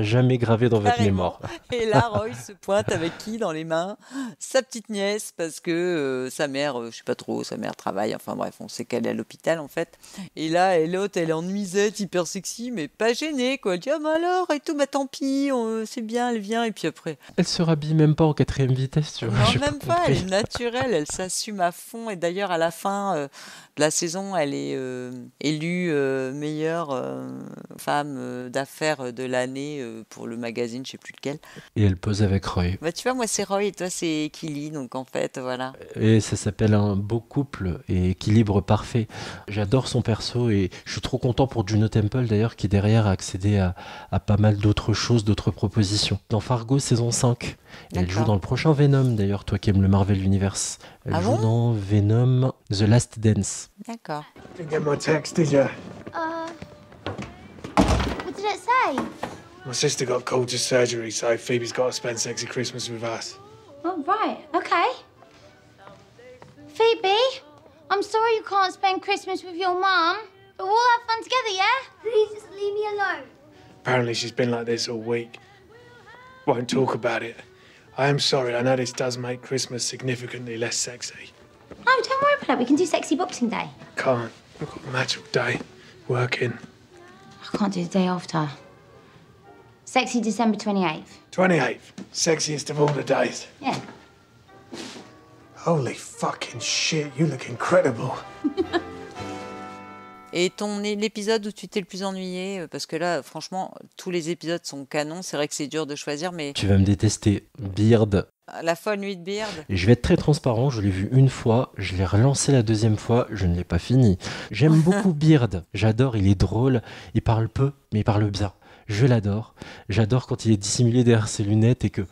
jamais gravé dans votre mémoire. Et là, Roy se pointe avec qui dans les mains? Sa petite nièce, parce que sa mère, je sais pas trop, sa mère travaille, enfin bref, on sait qu'elle est à l'hôpital en fait. Et là, l'autre, elle est en nuisette, hyper sexy, mais pas gênée quoi. Elle dit ah bah alors et tout, bah tant pis, c'est bien, elle vient. Et puis après. Elle se rhabille même pas en 4ème vitesse, tu vois. Non, même pas, elle est naturelle, elle s'assume à fond. Et d'ailleurs, à la fin de la saison, elle est élue meilleure femme d'affaires de l'année pour le magazine, je sais plus lequel. Et elle pose avec Roy. Bah, tu vois, moi c'est Roy et toi c'est Killy, donc en fait, voilà. Et ça s'appelle un beau couple et équilibre parfait. J'adore son perso et je suis trop content pour Juno Temple d'ailleurs, qui derrière a accédé à pas mal d'autres choses, d'autres propositions. Dans Fargo saison 5, et elle joue dans le prochain Venom d'ailleurs, toi qui aimes le Marvel Universe. Elle joue dans Venom The Last Dance. D'accord. Didn't get my text, did you? What did it say? My sister got called to surgery, so Phoebe's got to spend sexy Christmas with us. Oh, right. Okay. Phoebe, I'm sorry you can't spend Christmas with your mum, but we'll have fun together, yeah? Please just leave me alone. Apparently she's been like this all week. Won't talk about it. I am sorry, I know this does make Christmas significantly less sexy. No, don't worry about it. We can do sexy Boxing Day. Can't. I've got a match all day. Working. I can't do the day after. Sexy December 28th. 28th. Sexiest of all the days. Yeah. Holy fucking shit, you look incredible. Et l'épisode où tu t'es le plus ennuyé, parce que là, franchement, tous les épisodes sont canons. C'est vrai que c'est dur de choisir, mais Tu vas me détester. Beard. La folle nuit de Beard. Et je vais être très transparent, je l'ai vu une fois, je l'ai relancé la deuxième fois, je ne l'ai pas fini. J'aime beaucoup Beard, j'adore, il est drôle, il parle peu, mais il parle bien. Je l'adore. J'adore quand il est dissimulé derrière ses lunettes et que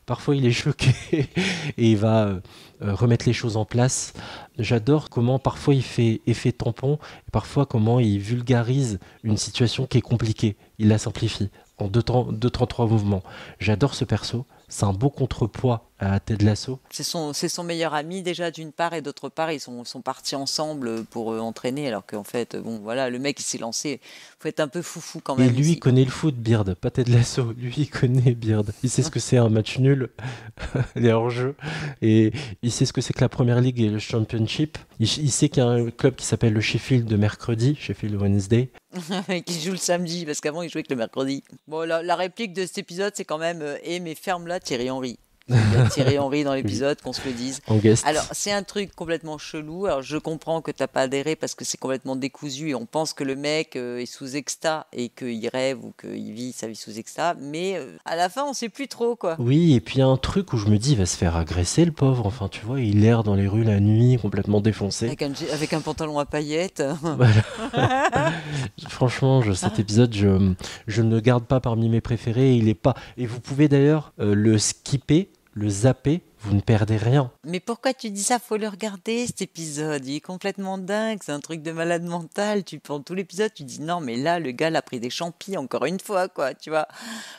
parfois il est choqué et il va remettre les choses en place. J'adore comment parfois il fait effet tampon et parfois comment il vulgarise une situation qui est compliquée. Il la simplifie en deux temps, trois mouvements. J'adore ce perso. C'est un beau contrepoids à Ted Lasso. C'est son meilleur ami déjà d'une part et d'autre part ils sont partis ensemble pour entraîner alors qu'en fait bon voilà le mec il s'est lancé, faut être un peu foufou quand même. Et lui il connaît le foot, Beard, pas Ted Lasso. Lui il connaît Beard. Il sait ce que c'est un match nul, les hors-jeu, et il sait ce que c'est que la Première Ligue et le Championship. Il sait qu'il y a un club qui s'appelle le Sheffield de mercredi, Sheffield Wednesday. qui joue le samedi parce qu'avant il jouait que le mercredi. Bon la réplique de cet épisode c'est quand même mais ferme-la Thierry Henry. Il y a Thierry Henry dans l'épisode, qu'on se le dise. En guest. Alors, c'est un truc complètement chelou. Alors, je comprends que t'as pas adhéré parce que c'est complètement décousu et on pense que le mec est sous exta et qu'il rêve ou qu'il vit sa vie sous exta. Mais à la fin, on sait plus trop, quoi. Oui, et puis il y a un truc où je me dis, il va se faire agresser, le pauvre. Enfin, tu vois, il erre dans les rues la nuit, complètement défoncé. Avec un pantalon à paillettes. Voilà. Franchement, cet épisode, je ne le garde pas parmi mes préférés. Il est pas. Et vous pouvez d'ailleurs le skipper. le zapper, vous ne perdez rien. Mais pourquoi tu dis ça? Faut le regarder, cet épisode. Il est complètement dingue. C'est un truc de malade mental. Tu prends tout l'épisode, tu dis non, mais là, le gars, il a pris des champis encore une fois, quoi, tu vois.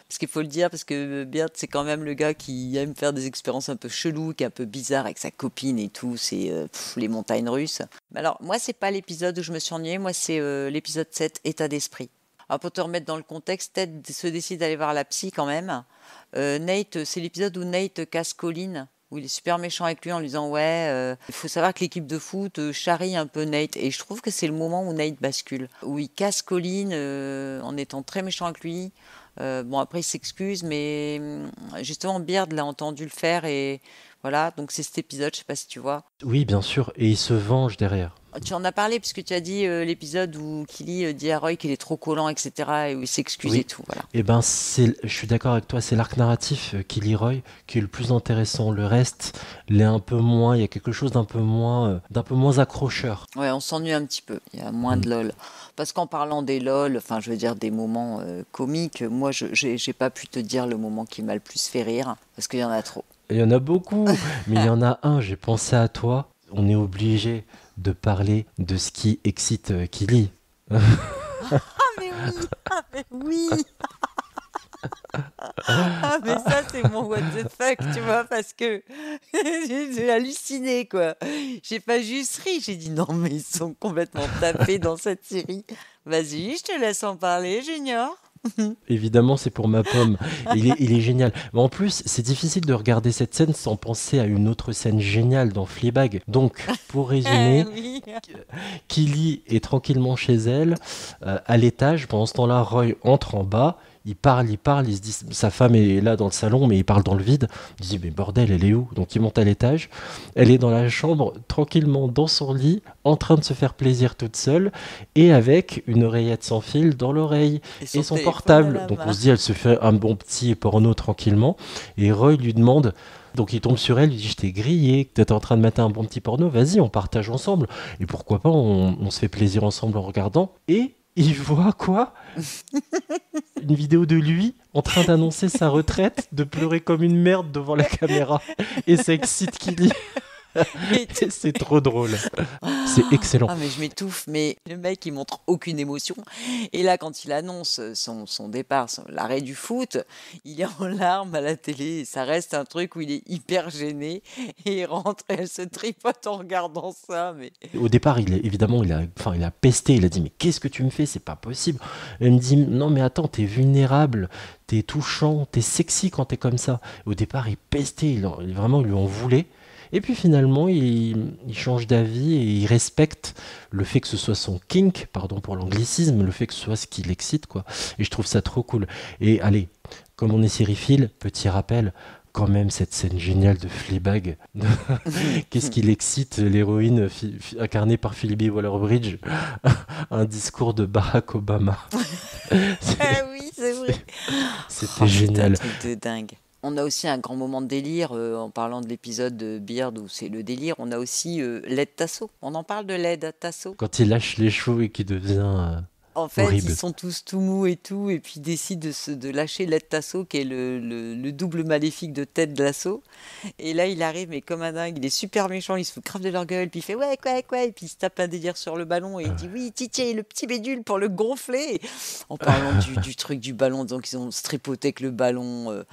Parce qu'il faut le dire, parce que Beard, c'est quand même le gars qui aime faire des expériences un peu cheloues, qui est un peu bizarre avec sa copine et tout. C'est les montagnes russes. Mais alors, moi, c'est pas l'épisode où je me suis ennuyée. Moi, c'est l'épisode 7, État d'esprit. Alors, pour te remettre dans le contexte, Ted se décide d'aller voir la psy quand même. Nate, c'est l'épisode où Nate casse Colin, où il est super méchant avec lui en lui disant ouais, il faut savoir que l'équipe de foot charrie un peu Nate. Et je trouve que c'est le moment où Nate bascule, où il casse Colin en étant très méchant avec lui. Bon, après, il s'excuse, mais justement, Beard l'a entendu le faire et voilà, donc c'est cet épisode, je sais pas si tu vois. Oui, bien sûr, et il se venge derrière. Tu en as parlé puisque tu as dit l'épisode où Killy dit à Roy qu'il est trop collant, etc. et où il s'excuse Oui. et tout. Voilà. Et ben, je suis d'accord avec toi, c'est l'arc narratif Killy Roy qui est le plus intéressant. Le reste, l'est un peu moins, il y a quelque chose d'un peu moins accrocheur. Ouais, on s'ennuie un petit peu, il y a moins de LOL. Parce qu'en parlant des LOL, enfin je veux dire des moments comiques, moi j'ai pas pu te dire le moment qui m'a le plus fait rire, parce qu'il y en a trop. Il y en a beaucoup, mais il y en a un, j'ai pensé à toi, on est obligé de parler de ce qui excite Killy. Ah mais oui, ah mais oui. Ah mais ça c'est mon what the fuck, tu vois, parce que j'ai halluciné quoi. J'ai pas juste ri, j'ai dit non mais ils sont complètement tapés dans cette série. Vas-y, je te laisse en parler, Junior. Évidemment, c'est pour ma pomme. Il est génial. Mais en plus, c'est difficile de regarder cette scène sans penser à une autre scène géniale dans Fleabag. Donc, pour résumer, Oui. Killy est tranquillement chez elle, à l'étage. Pendant ce temps-là, Roy entre en bas. Il parle, il se dit, sa femme est là dans le salon, mais il parle dans le vide. Il dit, mais bordel, elle est où? Donc il monte à l'étage. Elle est dans la chambre, tranquillement dans son lit, en train de se faire plaisir toute seule, et avec une oreillette sans fil dans l'oreille, et son portable. Donc on se dit, elle se fait un bon petit porno tranquillement. Et Roy lui demande, donc il tombe sur elle, il dit, je t'ai grillé, t'étais en train de mater un bon petit porno, vas-y, on partage ensemble. Et pourquoi pas, on se fait plaisir ensemble en regardant. Et il voit quoi? Une vidéo de lui en train d'annoncer sa retraite, de pleurer comme une merde devant la caméra. Et ça excite Killy. C'est trop drôle. C'est excellent. Ah mais je m'étouffe, mais le mec il montre aucune émotion. Et là quand il annonce son départ, l'arrêt du foot, il est en larmes à la télé. Et ça reste un truc où il est hyper gêné. Et il rentre et elle se tripote en regardant ça. Mais... Au départ, évidemment, il a pesté. Il a dit, mais qu'est-ce que tu me fais? C'est pas possible. Elle me dit, non mais attends, t'es vulnérable, t'es touchant, t'es sexy quand t'es comme ça. Au départ, il pestait. Vraiment, il lui en voulait. Et puis finalement, il change d'avis et il respecte le fait que ce soit son kink, pardon pour l'anglicisme, le fait que ce soit ce qui l'excite, quoi. Et je trouve ça trop cool. Et allez, comme on est sériephile, petit rappel, quand même cette scène géniale de Fleabag. Qu'est-ce qui l'excite, l'héroïne incarnée par Phoebe Waller-Bridge? Un discours de Barack Obama. oui, c'est vrai. C'était génial. C'est un truc de dingue. On a aussi un grand moment de délire, en parlant de l'épisode de Beard où c'est le délire, on a aussi Led Tasso. On en parle de Led Tasso. Quand il lâche les cheveux et qu'il devient en fait, horrible. Ils sont tous tout mous et tout, et puis ils décident de lâcher Led Tasso, qui est le double maléfique de Ted Lasso. Et là, il arrive, mais comme un dingue, il est super méchant, il se fout grave de leur gueule, puis il fait ouais, et puis il se tape un délire sur le ballon, et il dit oui, Titi, le petit bédule pour le gonfler. En parlant du truc du ballon, donc ils ont stripoté avec le ballon.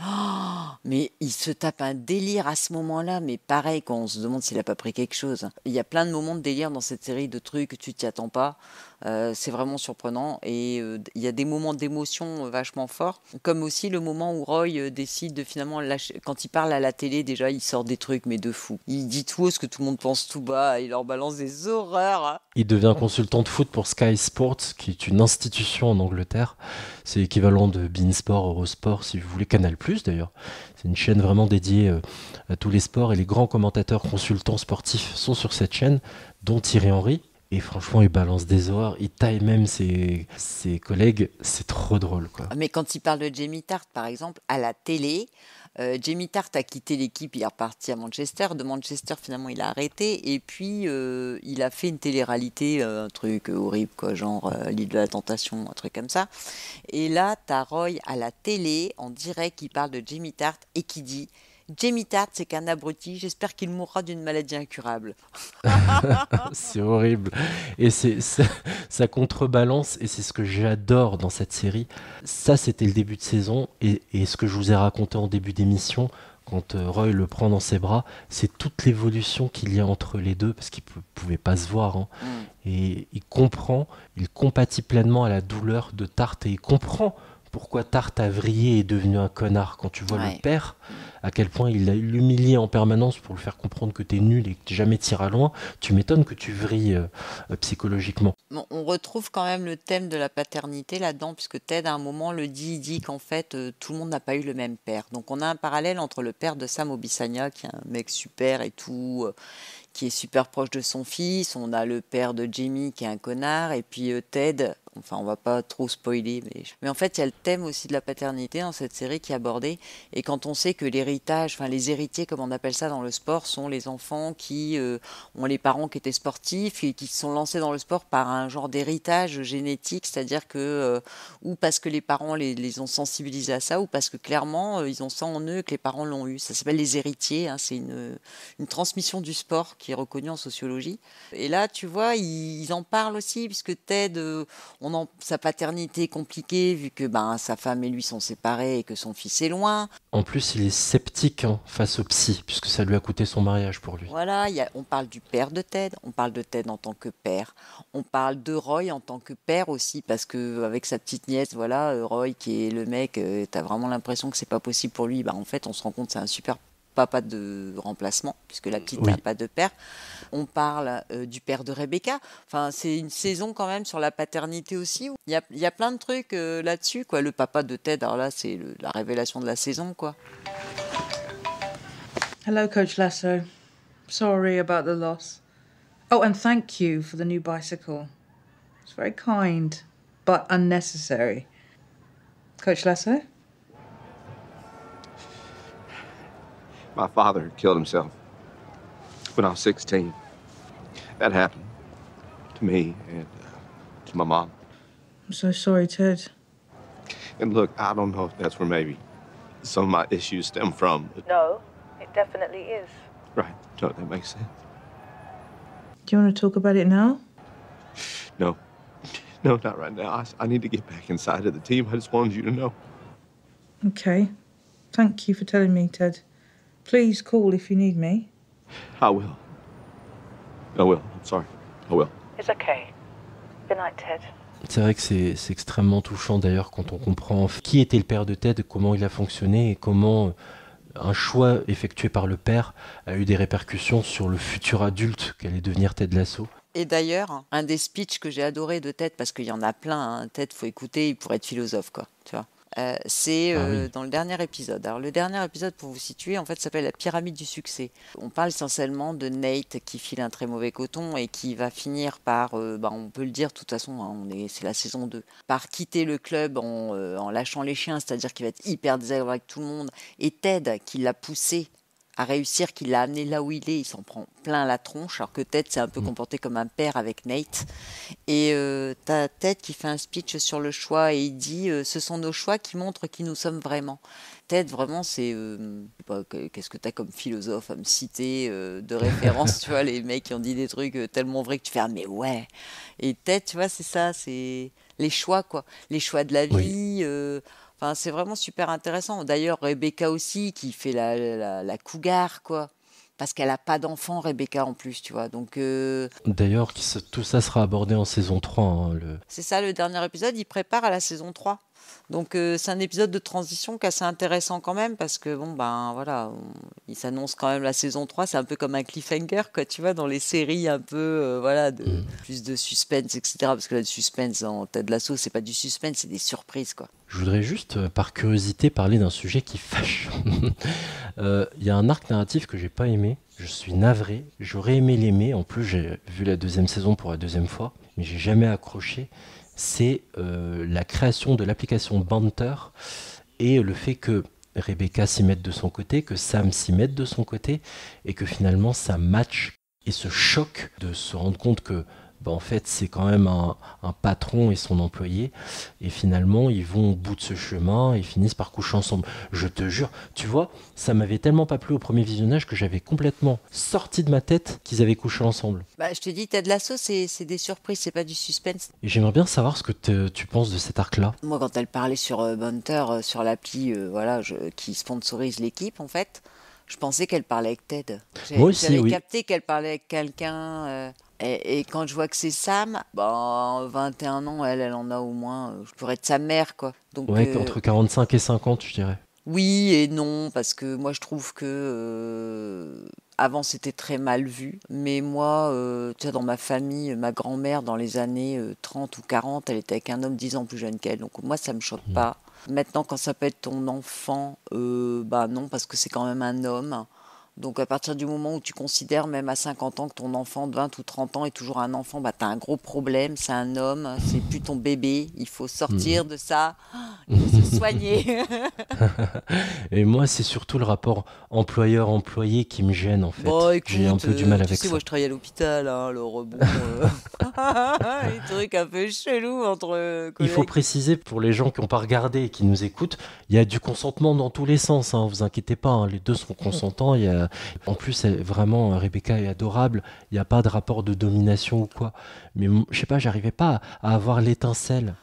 Mais il se tape un délire à ce moment-là, mais pareil, quand on se demande s'il a pas pris quelque chose. Il y a plein de moments de délire dans cette série, de trucs que tu t'y attends pas. C'est vraiment surprenant et il y a des moments d'émotion vachement forts, comme aussi le moment où Roy décide de finalement lâcher. Quand il parle à la télé, déjà il sort des trucs mais de fou. Il dit tout haut ce que tout le monde pense tout bas, il leur balance des horreurs. Il devient consultant de foot pour Sky Sports, qui est une institution en Angleterre. C'est l'équivalent de beIN Sport, Eurosport, si vous voulez, Canal+, d'ailleurs. C'est une chaîne vraiment dédiée à tous les sports et les grands commentateurs consultants sportifs sont sur cette chaîne, dont Thierry Henry. Et franchement, il balance des horreurs, il taille même ses collègues, c'est trop drôle, quoi. Mais quand il parle de Jamie Tart, par exemple, à la télé, Jamie Tart a quitté l'équipe, il est reparti à Manchester. De Manchester, finalement, il a arrêté. Et puis, il a fait une télé-réalité, un truc horrible, quoi, genre l'île de la tentation, un truc comme ça. Et là, t'as Roy à la télé, en direct, qui parle de Jamie Tart et qui dit... Jamie Tart, c'est qu'un abruti. J'espère qu'il mourra d'une maladie incurable. C'est horrible. Et ça contrebalance, et c'est ce que j'adore dans cette série. Ça, c'était le début de saison, et ce que je vous ai raconté en début d'émission, quand Roy le prend dans ses bras, c'est toute l'évolution qu'il y a entre les deux, parce qu'ils ne pouvaient pas se voir. Hein. Et il compatit pleinement à la douleur de Tart, et il comprend pourquoi Tart a vrillé et est devenu un connard. Quand tu vois le père, à quel point il a l'humilié en permanence pour le faire comprendre que t'es nul et que jamais t'iras loin, tu m'étonnes que tu vrilles psychologiquement. Bon, on retrouve quand même le thème de la paternité là-dedans, puisque Ted, à un moment, il dit qu'en fait, tout le monde n'a pas eu le même père. Donc on a un parallèle entre le père de Sam Obisanya, qui est un mec super et tout, qui est super proche de son fils. On a le père de Jamie, qui est un connard, et puis Ted... Enfin, on va pas trop spoiler, mais en fait, il y a le thème aussi de la paternité dans cette série qui est abordé. Et quand on sait que l'héritage, enfin les héritiers, comme on appelle ça dans le sport, sont les enfants qui ont les parents qui étaient sportifs et qui se sont lancés dans le sport par un genre d'héritage génétique, c'est-à-dire que ou parce que les parents les ont sensibilisés à ça, ou parce que clairement ils ont ça en eux que les parents l'ont eu. Ça s'appelle les héritiers. Hein, c'est une transmission du sport qui est reconnue en sociologie. Et là, tu vois, ils en parlent aussi, puisque Ted sa paternité est compliquée vu que sa femme et lui sont séparés et que son fils est loin. En plus, il est sceptique face au psy, puisque ça lui a coûté son mariage pour lui. Voilà, on parle du père de Ted, on parle de Ted en tant que père, on parle de Roy en tant que père aussi, parce qu'avec sa petite nièce, voilà, Roy qui est le mec, t'as vraiment l'impression que c'est pas possible pour lui. En fait, on se rend compte que c'est un super papa de remplacement, puisque la petite n'a pas de père. On parle du père de Rebecca. Enfin, c'est une saison quand même sur la paternité aussi. Il y a plein de trucs là-dessus, quoi. Le papa de Ted, alors là, c'est la révélation de la saison, quoi. Hello, Coach Lasso. Sorry about the loss. Oh, and thank you for the new bicycle. It's very kind, but unnecessary. Coach Lasso? My father killed himself when I was 16. That happened to me and to my mom. I'm so sorry, Ted. And look, I don't know if that's where maybe some of my issues stem from. No, it definitely is. Right, no, that makes sense. Do you want to talk about it now? No, not right now. I need to get back inside of the team. I just wanted you to know. Okay. Thank you for telling me, Ted. Please call if you need me. I will. I'm sorry. I will. It's okay. Good night, Ted. C'est vrai que c'est extrêmement touchant d'ailleurs quand on comprend qui était le père de Ted, comment il a fonctionné et comment un choix effectué par le père a eu des répercussions sur le futur adulte qu'allait devenir Ted Lasso. Et d'ailleurs, un des speeches que j'ai adoré de Ted, parce qu'il y en a plein, hein, Ted, faut écouter, il pourrait être philosophe, quoi, tu vois. C'est dans le dernier épisode. Alors le dernier épisode, pour vous situer, en fait, s'appelle la pyramide du succès. On parle essentiellement de Nate qui file un très mauvais coton et qui va finir par, on peut le dire de toute façon, hein, c'est la saison 2, par quitter le club en lâchant les chiens, c'est-à-dire qu'il va être hyper désagréable avec tout le monde. Et Ted qui l'a poussé à réussir, qui l'a amené là où il est, il s'en prend plein la tronche, alors que Ted s'est un peu comporté comme un père avec Nate. Et t'as Ted qui fait un speech sur le choix et il dit ce sont nos choix qui montrent qui nous sommes vraiment. Ted, vraiment, c'est qu'est-ce que t'as comme philosophe à me citer de référence, tu vois, les mecs qui ont dit des trucs tellement vrais que tu fais mais ouais. Et Ted, tu vois, c'est ça, c'est les choix, quoi, les choix de la vie. Enfin, c'est vraiment super intéressant. D'ailleurs, Rebecca aussi, qui fait la cougar, quoi. Parce qu'elle n'a pas d'enfant, Rebecca, en plus, tu vois. Donc, D'ailleurs, tout ça sera abordé en saison 3. Hein, C'est ça, le dernier épisode, il prépare à la saison 3. Donc, c'est un épisode de transition qui est assez intéressant quand même, parce que, voilà, il s'annonce quand même la saison 3. C'est un peu comme un cliffhanger, quoi, tu vois, dans les séries un peu, plus de suspense, etc. Parce que là, le suspense dans Ted Lasso, c'est pas du suspense, c'est des surprises, quoi. Je voudrais juste, par curiosité, parler d'un sujet qui fâche. Il y a un arc narratif que j'ai pas aimé. Je suis navré. J'aurais aimé l'aimer. En plus, j'ai vu la deuxième saison pour la deuxième fois, mais j'ai jamais accroché. C'est la création de l'application Banter et le fait que Rebecca s'y mette de son côté, que Sam s'y mette de son côté, et que finalement ça match et ce choc de se rendre compte que en fait, c'est quand même un patron et son employé. Et finalement, ils vont au bout de ce chemin et finissent par coucher ensemble. Je te jure, tu vois, ça m'avait tellement pas plu au premier visionnage que j'avais complètement sorti de ma tête qu'ils avaient couché ensemble. Bah, je te dis, Ted Lasso, c'est des surprises, c'est pas du suspense. Et j'aimerais bien savoir ce que tu penses de cet arc-là. Moi, quand elle parlait sur Bunter, sur l'appli qui sponsorise l'équipe, en fait, je pensais qu'elle parlait avec Ted. Moi aussi, J'avais oui. capté qu'elle parlait avec quelqu'un. Et quand je vois que c'est Sam, 21 ans, elle en a au moins. Je pourrais être sa mère, quoi. Donc, Ouais, entre 45 et 50, je dirais. oui et non, parce que moi, je trouve que avant, c'était très mal vu. Mais moi, tu sais, dans ma famille, ma grand-mère, dans les années 30 ou 40, elle était avec un homme 10 ans plus jeune qu'elle. Donc moi, ça me choque pas. Maintenant, quand ça peut être ton enfant, non, parce que c'est quand même un homme. Donc à partir du moment où tu considères même à 50 ans que ton enfant de 20 ou 30 ans est toujours un enfant, tu as un gros problème, c'est un homme, c'est plus ton bébé, il faut sortir de ça, il faut se soigner. Et moi, c'est surtout le rapport employeur-employé qui me gêne, en fait. Bon, écoute, j'ai un peu du mal avec ça. Moi je travaille à l'hôpital, alors bon, les trucs un peu chelous entre collègues. Il faut préciser pour les gens qui n'ont pas regardé et qui nous écoutent, il y a du consentement dans tous les sens, hein, vous inquiétez pas, hein, les deux sont consentants. En plus, vraiment, Rebecca est adorable, il n'y a pas de rapport de domination ou quoi. Mais je sais pas, j'arrivais pas à avoir l'étincelle.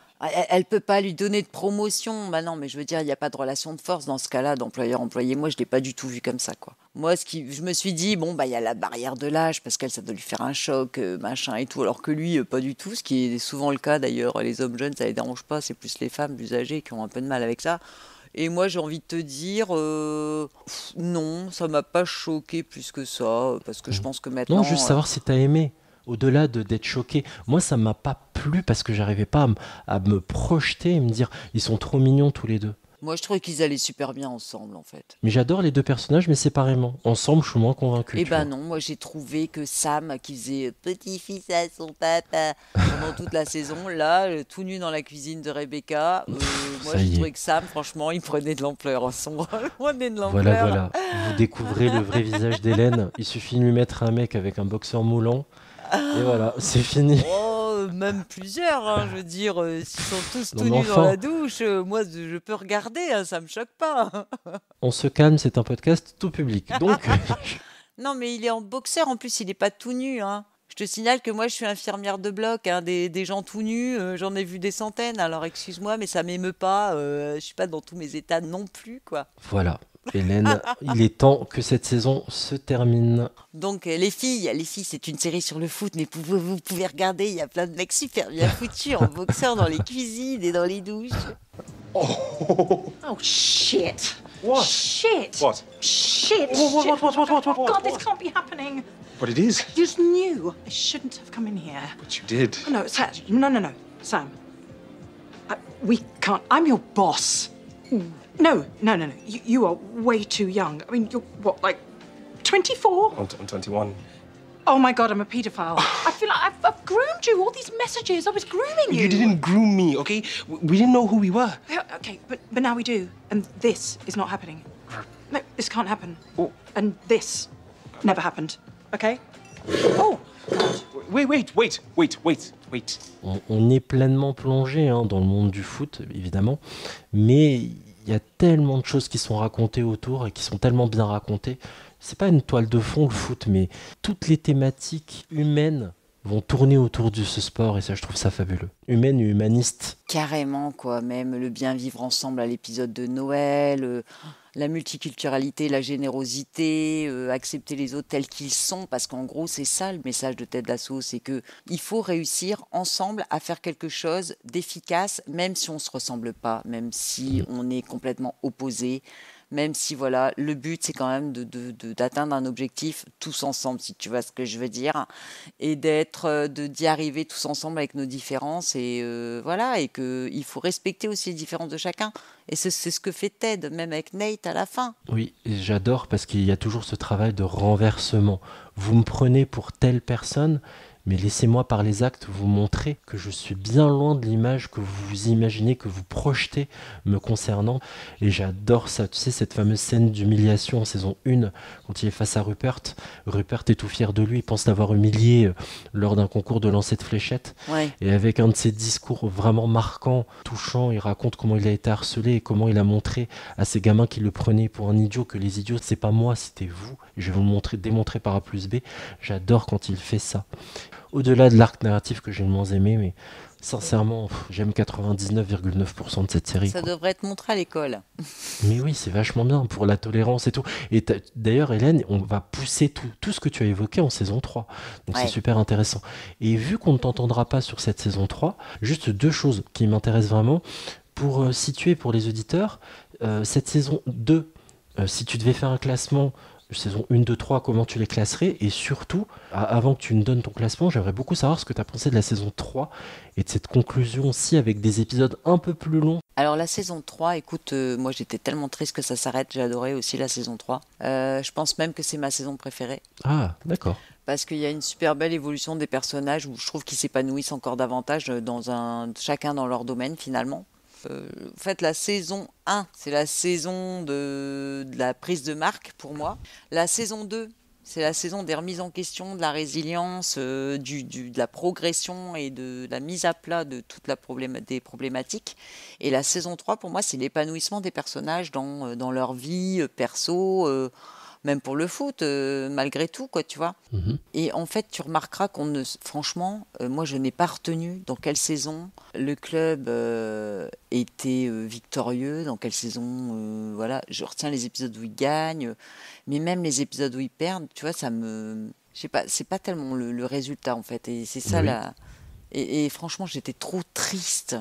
Elle peut pas lui donner de promotion. Bah non, mais je veux dire, il n'y a pas de relation de force dans ce cas-là, d'employeur-employé. Moi, je l'ai pas du tout vu comme ça, quoi. Moi, je me suis dit, il y a la barrière de l'âge, parce qu'elle, ça doit lui faire un choc, machin et tout, alors que lui, pas du tout, ce qui est souvent le cas d'ailleurs. Les hommes jeunes, ça les dérange pas, c'est plus les femmes plus âgées qui ont un peu de mal avec ça. Et moi, j'ai envie de te dire, non, ça m'a pas choqué plus que ça, parce que je pense que maintenant... Non, juste savoir si t'as aimé. Au-delà d'être choqué, moi ça m'a pas plu parce que j'arrivais pas à me projeter et me dire ils sont trop mignons tous les deux. Moi je trouvais qu'ils allaient super bien ensemble en fait. Mais j'adore les deux personnages mais séparément. Ensemble je suis moins convaincu. Eh ben non, moi j'ai trouvé que Sam qui faisait petit-fils à son papa pendant toute la saison, là tout nu dans la cuisine de Rebecca, moi j'ai trouvé que Sam franchement il prenait de l'ampleur, son rôle prenait de l'ampleur. Voilà, vous découvrez le vrai visage d'Hélène, il suffit de lui mettre un mec avec un boxeur moulant. Et voilà, c'est fini. Oh, même plusieurs, hein, je veux dire, s'ils sont tous tout nus dans la douche, moi je peux regarder, hein, ça me choque pas. On se calme, c'est un podcast tout public. Donc. Non, mais il est en boxeur, en plus il est pas tout nu. Hein. Je te signale que moi je suis infirmière de bloc, hein, des gens tout nus, j'en ai vu des centaines, alors excuse-moi, mais ça m'émeut pas, je suis pas dans tous mes états non plus, quoi. Voilà. Hélène, il est temps que cette saison se termine. Donc les filles, c'est une série sur le foot, mais vous pouvez regarder, il y a plein de mecs super bien foutus en boxeur dans les cuisines et dans les douches. Oh shit! What? Shit! What? Shit! What? God, this can't be happening. What it is? You just knew I shouldn't have come in here. But you did. Oh, no, Sam. No. Sam. We can't. I'm your boss. No. You are way too young. I mean, you're what, like 24? I'm 21. Oh my God, I'm a paedophile. I feel like I've groomed you. All these messages, I was grooming you. You didn't groom me, okay? We didn't know who we were. Okay, but now we do. And this is not happening. No, this can't happen. Oh. And this never happened, okay? Oh, God. Wait. On est pleinement plongé dans le monde du foot, évidemment. Mais il y a tellement de choses qui sont racontées autour et qui sont tellement bien racontées. C'est pas une toile de fond le foot, mais toutes les thématiques humaines vont tourner autour de ce sport et ça, je trouve ça fabuleux. Humaine et humaniste. Carrément, quoi. Même le bien vivre ensemble à l'épisode de Noël, la multiculturalité, la générosité, accepter les autres tels qu'ils sont, parce qu'en gros, c'est ça le message de Ted Lasso, c'est que il faut réussir ensemble à faire quelque chose d'efficace, même si on se ressemble pas, même si on est complètement opposés. Même si, voilà, le but, c'est quand même d'atteindre un objectif tous ensemble, si tu vois ce que je veux dire, et d'y arriver tous ensemble avec nos différences, et voilà, et qu'il faut respecter aussi les différences de chacun. Et c'est ce que fait Ted, même avec Nate à la fin. Oui, et j'adore parce qu'il y a toujours ce travail de renversement. Vous me prenez pour telle personne, mais laissez-moi par les actes vous montrer que je suis bien loin de l'image que vous imaginez, que vous projetez me concernant. Et j'adore ça, tu sais, cette fameuse scène d'humiliation en saison 1, quand il est face à Rupert. Rupert est tout fier de lui, il pense l'avoir humilié lors d'un concours de lancer de fléchettes. Ouais. Et avec un de ses discours vraiment marquants, touchants, il raconte comment il a été harcelé et comment il a montré à ces gamins qui le prenaient pour un idiot que les idiots, c'est pas moi, c'était vous. Et je vais vous le démontrer par A plus B. J'adore quand il fait ça. Au-delà de l'arc narratif que j'ai le moins aimé, mais sincèrement, j'aime 99,9% de cette série. Ça quoi. devrait être montré à l'école. Mais oui, c'est vachement bien pour la tolérance et tout. Et d'ailleurs, Hélène, on va pousser tout ce que tu as évoqué en saison 3. Donc c'est super intéressant. Et vu qu'on ne t'entendra pas sur cette saison 3, juste 2 choses qui m'intéressent vraiment. Pour situer pour les auditeurs, cette saison 2, si tu devais faire un classement, saison 1, 2, 3, comment tu les classerais? Et surtout, avant que tu me donnes ton classement, j'aimerais beaucoup savoir ce que tu as pensé de la saison 3 et de cette conclusion aussi avec des épisodes un peu plus longs. Alors la saison 3, écoute, moi j'étais tellement triste que ça s'arrête, j'ai adoré aussi la saison 3. Je pense même que c'est ma saison préférée. Ah, d'accord. Parce qu'il y a une super belle évolution des personnages où je trouve qu'ils s'épanouissent encore davantage chacun dans leur domaine finalement. En fait, la saison 1, c'est la saison de la prise de marque pour moi. La saison 2, c'est la saison des remises en question, de la résilience, de la progression et de la mise à plat de toute des problématiques. Et la saison 3, pour moi, c'est l'épanouissement des personnages dans leur vie perso, même pour le foot, malgré tout, quoi, tu vois. Et en fait, tu remarqueras franchement, moi, je n'ai pas retenu dans quelle saison le club était victorieux, dans quelle saison, voilà. Je retiens les épisodes où ils gagnent, mais même les épisodes où ils perdent, tu vois, je sais pas, c'est pas tellement le résultat, en fait. Et c'est ça, et franchement, j'étais trop triste.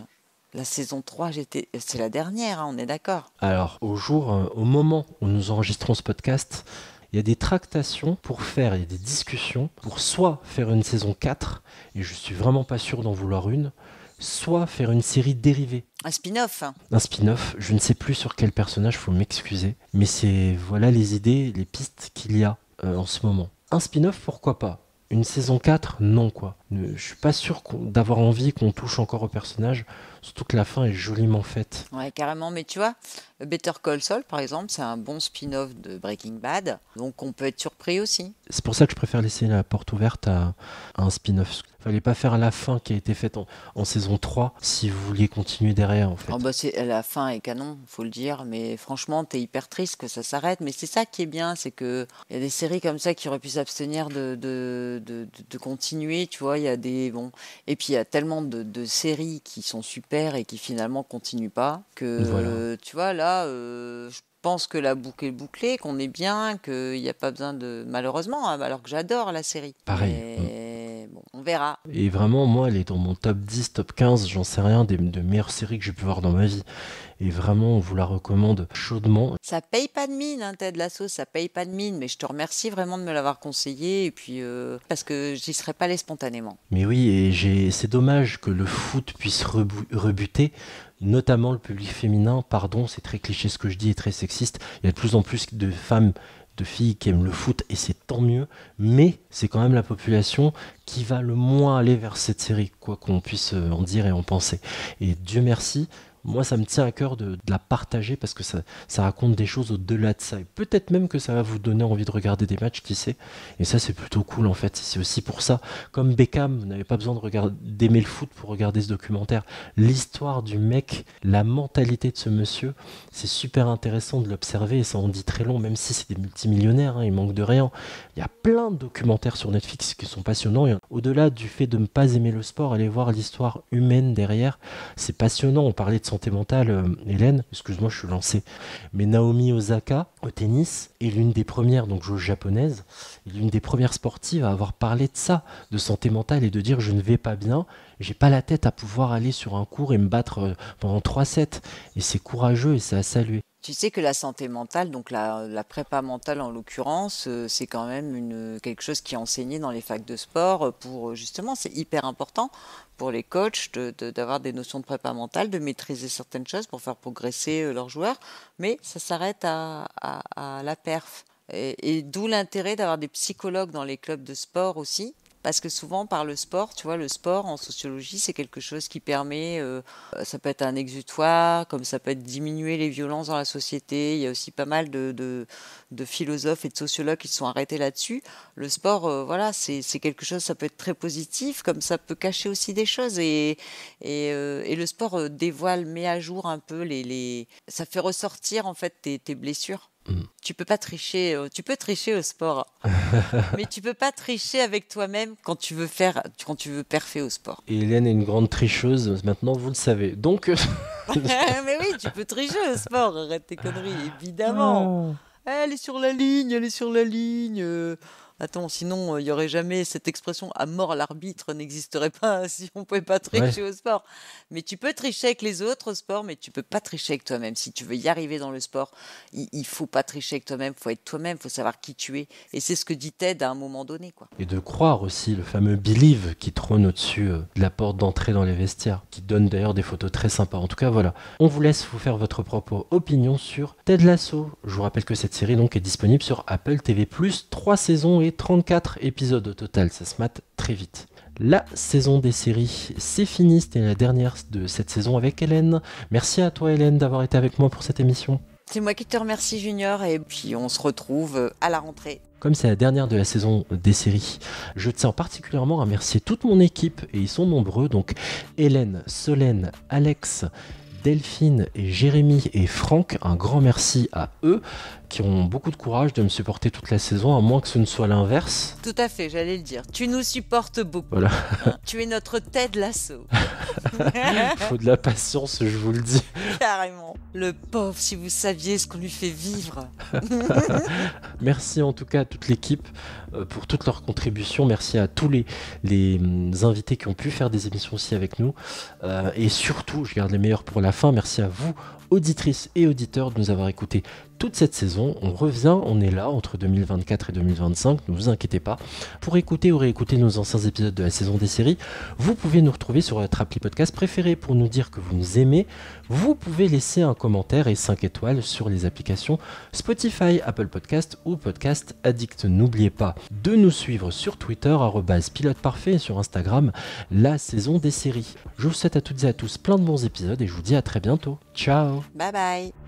La saison 3, c'est la dernière, hein, on est d'accord. Alors, au moment où nous enregistrons ce podcast, il y a des tractations il y a des discussions pour soit faire une saison 4, et je suis vraiment pas sûr d'en vouloir une, soit faire une série dérivée. Un spin-off. Un spin-off, je ne sais plus sur quel personnage, faut m'excuser, mais voilà les idées, les pistes qu'il y a en ce moment. Un spin-off, pourquoi pas? Une saison 4, non quoi. Je suis pas sûr d'avoir envie qu'on touche encore au personnage, surtout que la fin est joliment faite. Ouais, carrément, mais tu vois, Better Call Saul, par exemple, c'est un bon spin-off de Breaking Bad, donc on peut être surpris aussi. C'est pour ça que je préfère laisser la porte ouverte à un spin-off. Fallait pas faire la fin qui a été faite en saison 3 si vous vouliez continuer derrière, en fait. Oh bah la fin est canon, faut le dire, mais franchement, t'es hyper triste que ça s'arrête, mais c'est ça qui est bien, c'est que il y a des séries comme ça qui auraient pu s'abstenir de continuer, tu vois, il y a et puis il y a tellement de séries qui sont super et qui finalement continuent pas, que tu vois, là, je pense que la boucle est bouclée, qu'on est bien, qu'il n'y a pas besoin malheureusement, hein, alors que j'adore la série. Pareil. Mais bon, on verra. Et vraiment, moi, elle est dans mon top 10, top 15, j'en sais rien, de meilleures séries que j'ai pu voir dans ma vie. Et vraiment, on vous la recommande chaudement. Ça paye pas de mine, hein, Ted Lasso, ça paye pas de mine, mais je te remercie vraiment de me l'avoir conseillé, et puis parce que j'y serais pas allée spontanément. Mais oui, et c'est dommage que le foot puisse rebuter, notamment le public féminin. Pardon, c'est très cliché ce que je dis et très sexiste. Il y a de plus en plus de femmes, de filles qui aiment le foot, et c'est tant mieux, mais c'est quand même la population qui va le moins aller vers cette série, quoi qu'on puisse en dire et en penser. Et Dieu merci, moi ça me tient à cœur de la partager parce que ça raconte des choses au-delà de ça. Et peut-être même que ça va vous donner envie de regarder des matchs, qui sait. Et ça c'est plutôt cool en fait. C'est aussi pour ça, comme Beckham, vous n'avez pas besoin d'aimer le foot pour regarder ce documentaire. L'histoire du mec, la mentalité de ce monsieur, c'est super intéressant de l'observer et ça en dit très long, même si c'est des multimillionnaires, hein, il manque de rien. Il y a plein de documentaires sur Netflix qui sont passionnants. Et au-delà du fait de ne pas aimer le sport, aller voir l'histoire humaine derrière, c'est passionnant. On parlait de santé mentale, Hélène, excuse-moi, je suis lancé. Mais Naomi Osaka, au tennis, est l'une des premières, donc joueuse japonaise, est l'une des premières sportives à avoir parlé de ça, de santé mentale, et de dire je ne vais pas bien, j'ai pas la tête à pouvoir aller sur un court et me battre pendant 3 sets. Et c'est courageux et c'est à saluer. Tu sais que la santé mentale, donc la prépa mentale en l'occurrence, c'est quand même quelque chose qui est enseigné dans les facs de sport pour justement, c'est hyper important pour les coachs d'avoir des notions de prépa mentale, de maîtriser certaines choses pour faire progresser leurs joueurs, mais ça s'arrête à la perf. Et d'où l'intérêt d'avoir des psychologues dans les clubs de sport aussi, Parce que souvent, par le sport, tu vois, le sport en sociologie, c'est quelque chose qui permet, ça peut être un exutoire, comme ça peut être diminuer les violences dans la société. Il y a aussi pas mal de philosophes et de sociologues qui se sont arrêtés là-dessus. Le sport, voilà, c'est quelque chose, ça peut être très positif, comme ça peut cacher aussi des choses. Et le sport dévoile, met à jour un peu ça fait ressortir en fait tes blessures. Tu peux pas tricher, tu peux tricher au sport, mais tu peux pas tricher avec toi-même quand tu veux perfer au sport. Et Hélène est une grande tricheuse, maintenant vous le savez. Donc mais oui, tu peux tricher au sport, arrête tes conneries, évidemment. Elle est sur la ligne. Attends, sinon, il n'y aurait jamais cette expression « à mort l'arbitre » n'existerait pas si on ne pouvait pas tricher au sport. Mais tu peux tricher avec les autres au sport, mais tu ne peux pas tricher avec toi-même. Si tu veux y arriver dans le sport, il ne faut pas tricher avec toi-même, il faut être toi-même, il faut savoir qui tu es. Et c'est ce que dit Ted à un moment donné, quoi. Et de croire aussi le fameux Believe qui trône au-dessus de la porte d'entrée dans les vestiaires, qui donne d'ailleurs des photos très sympas. En tout cas, voilà. On vous laisse vous faire votre propre opinion sur Ted Lasso. Je vous rappelle que cette série donc est disponible sur Apple TV+, 3 saisons et 34 épisodes au total, ça se mate très vite. La saison des séries, c'est fini, c'était la dernière de cette saison avec Hélène. Merci à toi Hélène d'avoir été avec moi pour cette émission. C'est moi qui te remercie Junior, et puis on se retrouve à la rentrée. Comme c'est la dernière de la saison des séries, je tiens particulièrement à remercier toute mon équipe, et ils sont nombreux, donc Hélène, Solène, Alex, Delphine et Jérémy et Franck, un grand merci à eux qui ont beaucoup de courage de me supporter toute la saison, à moins que ce ne soit l'inverse. Tout à fait, j'allais le dire. Tu nous supportes beaucoup. Voilà. Tu es notre Ted Lasso. Il faut de la patience, je vous le dis. Carrément. Le pauvre, si vous saviez ce qu'on lui fait vivre. Merci en tout cas à toute l'équipe pour toutes leurs contributions. Merci à tous les invités qui ont pu faire des émissions aussi avec nous. Et surtout, je garde les meilleurs pour la fin. Merci à vous, auditrices et auditeurs, de nous avoir écoutés toute cette saison. On revient, on est là entre 2024 et 2025, ne vous inquiétez pas. Pour écouter ou réécouter nos anciens épisodes de la saison des séries, vous pouvez nous retrouver sur votre appli podcast préféré pour nous dire que vous nous aimez. Vous pouvez laisser un commentaire et 5 étoiles sur les applications Spotify, Apple Podcast ou Podcast Addict. N'oubliez pas de nous suivre sur Twitter, @piloteparfait, et sur Instagram, la saison des séries. Je vous souhaite à toutes et à tous plein de bons épisodes et je vous dis à très bientôt. Ciao. Bye bye.